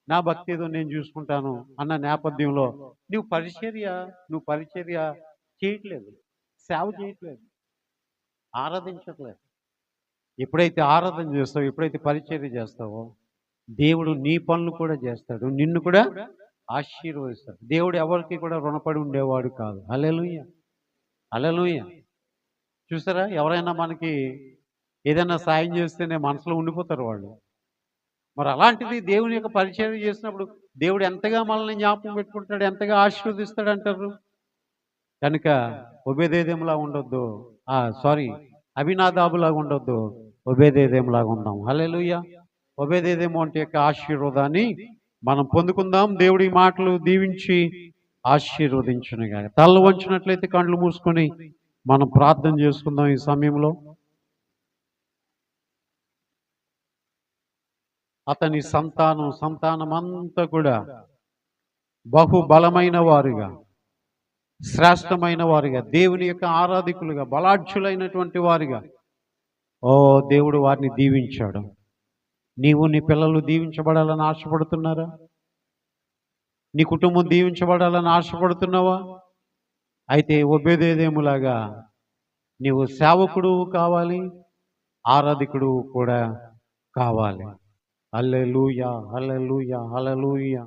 నా భక్తి ఏదో నేను చూసుకుంటాను అన్న నేపథ్యంలో నువ్వు పరిచర్య చేయట్లేదు, సేవ చేయట్లేదు, ఆరాధించట్లేదు. ఎప్పుడైతే ఆరాధన చేస్తావో, ఎప్పుడైతే పరిచర్య చేస్తావో, దేవుడు నీ పనులు కూడా చేస్తాడు, నిన్ను కూడా ఆశీర్వదిస్తాడు. దేవుడు ఎవరికి కూడా రుణపడి ఉండేవాడు కాదు. హల్లెలూయా, హల్లెలూయా. చూసారా, ఎవరైనా మనకి ఏదైనా సాయం చేస్తేనే మనసులో ఉండిపోతారు వాళ్ళు. మరి అలాంటిది దేవుని యొక్క పరిచర్య చేసినప్పుడు దేవుడు ఎంతగా మనల్ని జ్ఞాపకం పెట్టుకుంటాడు, ఎంతగా ఆశీర్వదిస్తాడు అంటారు. కనుక ఒబేదేదోములా ఉండొద్దు, అభినాదాబులాగా ఉండొద్దు, ఒబేదేదోములాగా ఉందాం. హల్లెలూయా. ఒబేదేదోము అంటే యొక్క ఆశీర్వాదాన్ని మనం పొందుకుందాం. దేవుడి మాటలు దీవించి ఆశీర్వదించునుగా. తలలు వంచినట్లయితే కళ్ళు మూసుకొని మనం ప్రార్థన చేసుకుందాం ఈ సమయంలో. అతని సంతానమంతా కూడా బహుబలమైన వారుగా, శ్రేష్టమైన వారుగా, దేవుని యొక్క ఆరాధికులుగా, బలాఢ్యులైనటువంటి వారుగా దేవుడు వారిని దీవించాడు. నీవు నీ పిల్లలు దీవించబడాలని ఆశపడుతున్నారా? నీ కుటుంబం దీవించబడాలని ఆశపడుతున్నావా? అయితే ఒబేదేదోములాగా నీవు సేవకుడు కావాలి, ఆరాధికుడు కూడా కావాలి. హల్లెలూయా, హల్లెలూయా, హల్లెలూయా.